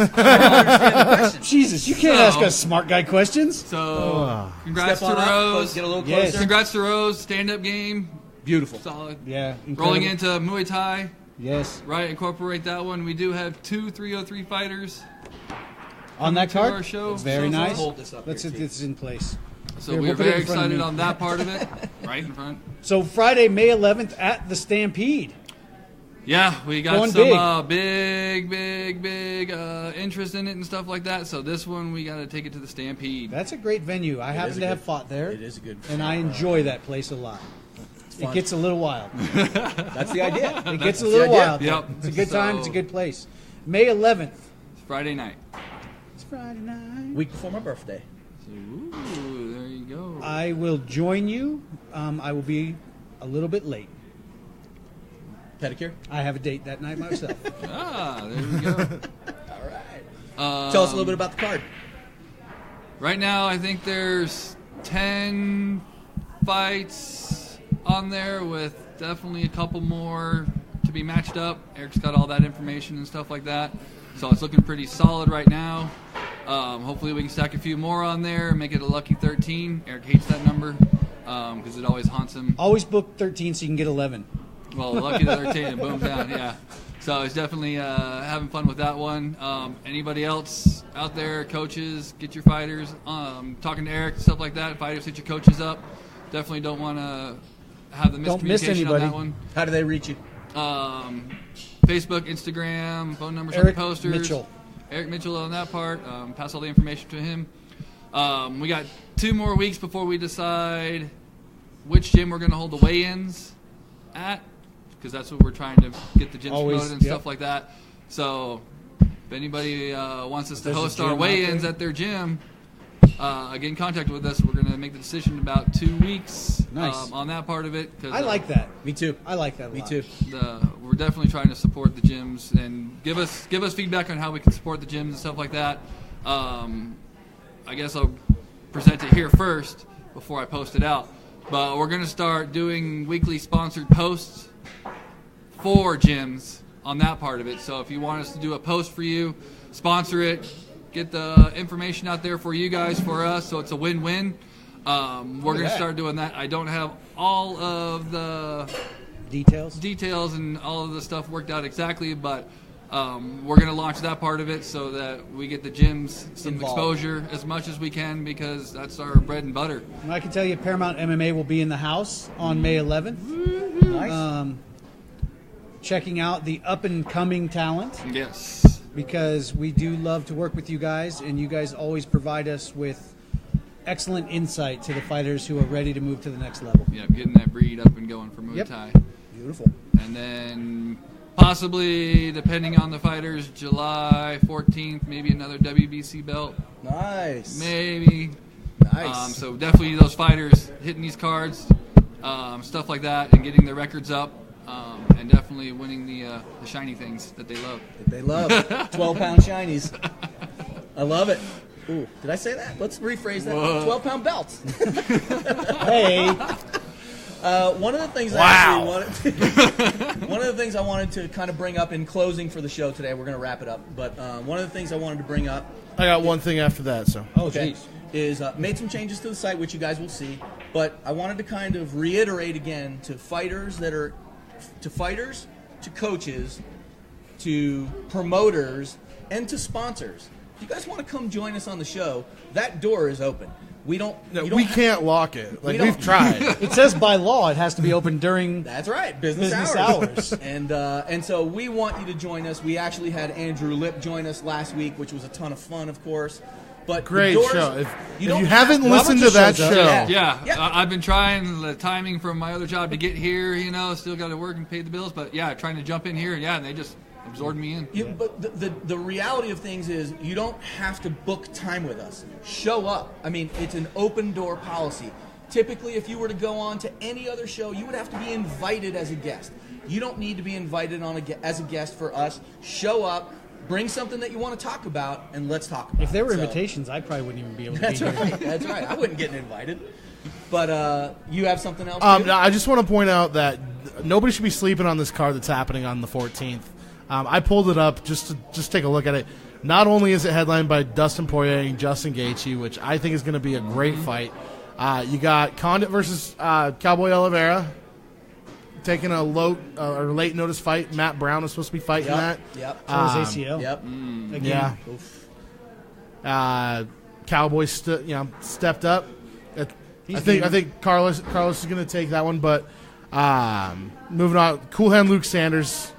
guys. Jesus, you can't So- ask us smart guy questions. So, congrats Step to on up, Rose. get a little Yes. closer. Congrats to Rose. Stand-up game. Beautiful. Solid. Yeah. Rolling incredible. into Muay Thai. Yes. Right, incorporate that one. We do have 2 303 fighters. On that to our card? show Very so far. nice. Hold this up Let's here, it's in place. So Here, we're we'll put it very in front of excited me. on that part of it. Right in front. So Friday, May 11th at the Stampede. Yeah, we got Going some big interest in it and stuff like that. So this one, we got to take it to the Stampede. That's a great venue. I happen is a to have good- fought there. It is a good And I enjoy that place a lot. It fun. gets a little wild. That's the idea. It gets a the little idea. wild. Yep. It's a good time. It's a So- good place. May 11th. It's Friday night. It's Friday night. Week before my birthday. Ooh, there you go. I will join you. I will be a little bit late. Pedicure? I have a date that night myself. Ah, there you go. All right. Tell us a little bit about the card. Right now, I think there's 10 fights on there with definitely a couple more to be matched up. Eric's got all that information and stuff like that. So it's looking pretty solid right now. Hopefully we can stack a few more on there and make it a lucky 13. Eric hates that number because it always haunts him. Always book 13 so you can get 11. Well, lucky 13 and boom down, yeah. So it's definitely having fun with that one. Anybody else out there, coaches, get your fighters. Talking to Eric, stuff like that. Fighters, hit your coaches up. Definitely don't want to have the Don't miss miscommunication on anybody. that one. How do they reach you? Facebook, Instagram, phone numbers on Eric the posters. Mitchell. Eric Mitchell on that part. Pass all the information to him. We got 2 more weeks before we decide which gym we're going to hold the weigh-ins at, because that's what we're trying to get the gyms Always, promoted and yep. stuff like that. So if anybody wants us to There's a host gym our out weigh-ins there. at their gym, get in contact with us. We're going to make the decision in about 2 weeks Nice. on that part of it. 'cause, I like that. Me too. I like that a Me lot. too. we're definitely trying to support the gyms and give us feedback on how we can support the gyms and stuff like that. I guess I'll present it here first before I post it out. But we're going to start doing weekly sponsored posts for gyms on that part of it. So if you want us to do a post for you, sponsor it, get the information out there for you guys, for us, so it's a win-win. We're going to that. start doing that. I don't have all of the Details. and all of the stuff worked out exactly, but we're going to launch that part of it so that we get the gyms some Involved. exposure as much as we can, because that's our bread and butter. And I can tell you Paramount MMA will be in the house on May 11th. Nice. Checking out the up-and-coming talent, Yes. because we do love to work with you guys, and you guys always provide us with excellent insight to the fighters who are ready to move to the next level. Yeah, getting that breed up and going for Muay Yep. Thai. Beautiful. And then possibly, depending on the fighters, July 14th, maybe another WBC belt. Nice. Maybe. Nice. So definitely those fighters hitting these cards, stuff like that, and getting their records up, and definitely winning the shiny things that they love. They love 12-pound shinies. I love it. Ooh, did I say that? Let's rephrase that. Whoa. 12-pound belts. Hey, One of the things I actually wanted. One of of the things I wanted to kind of bring up in closing for the show today, we're going to wrap it up, but one of the things I wanted to bring up. I got one thing after that, so. Okay. Is made some changes to the site, which you guys will see, but I wanted to kind of reiterate again to fighters, to coaches, to promoters, and to sponsors. If you guys want to come join us on the show, that door is open. We can't lock it. We've tried. It says by law it has to be open during. That's right, business hours. And so we want you to join us. We actually had Andrew Lipp join us last week, which was a ton of fun, of course. But great doors, show. If you don't haven't listened to that show, I've been trying the timing from my other job to get here. Still got to work and pay the bills, but trying to jump in here, and they just absorbed me in. But the reality of things is you don't have to book time with us. Show up. I mean, it's an open door policy. Typically, if you were to go on to any other show, you would have to be invited as a guest. You don't need to be invited as a guest for us. Show up. Bring something that you want to talk about, and let's talk about it. If there were invitations, I probably wouldn't even be able to be here. That's right. I wouldn't get invited. But you have something else? I just want to point out that nobody should be sleeping on this card that's happening on the 14th. I pulled it up just to take a look at it. Not only is it headlined by Dustin Poirier and Justin Gaethje, which I think is going to be a great fight. You got Condit versus Cowboy Oliveira. Taking a late notice fight. Matt Brown is supposed to be fighting that. Yep. So is ACL. Yep. Yeah. Cowboy stepped up. I think Carlos is going to take that one. But moving on, Cool Hand Luke Sanders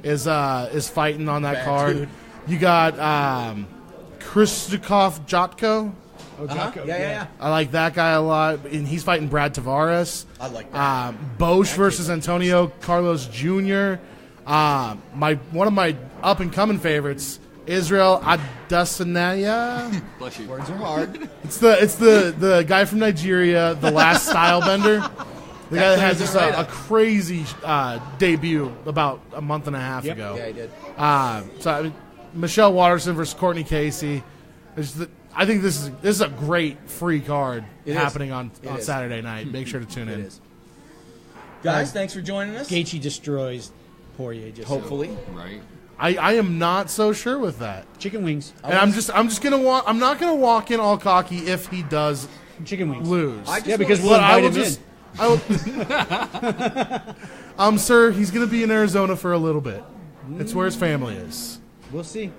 is fighting on that card. Dude. You got Krzysztof Jotko. Yeah. I like that guy a lot, and he's fighting Brad Tavares. I like that. Bosch versus Antonio Carlos Jr. One of my up and coming favorites, Israel Adesanya. Bless you. Words are hard. It's the guy from Nigeria, the last style bender. The guy that had just a crazy debut about a month and a half ago. Yeah, he did. Michelle Watterson versus Courtney Casey. I think this is a great free card happening on Saturday night. Make sure to tune in. It is. Guys, thanks for joining us. Gaethje destroys Poirier. Hopefully. Right. I am not so sure with that. Chicken wings. And I'm just gonna walk. I'm not gonna walk in all cocky if he does Chicken wings. lose. Because we'll invite him in. Sir, he's gonna be in Arizona for a little bit. It's where his family is. We'll see.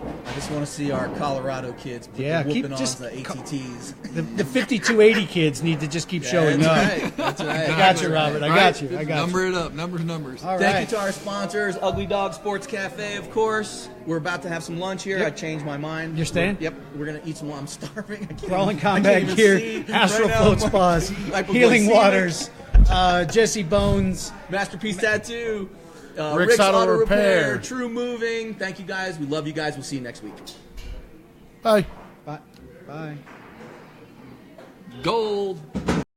I just want to see our Colorado kids whooping on the ATTs. The 5280 kids need to just keep showing up. That's right. I got you, Robert. I got you. Number it up. Numbers. All right. Thank you to our sponsors, Ugly Dog Sports Cafe, of course. We're about to have some lunch here. Yep. I changed my mind. You're staying? We're going to eat some. I'm starving. Crawling Combat Gear, Astral Float Spas, Healing Waters, Jesse Bones, Masterpiece Tattoo, Rick's Auto Repair, True Moving. Thank you guys. We love you guys. We'll see you next week. Bye. Bye. Gold.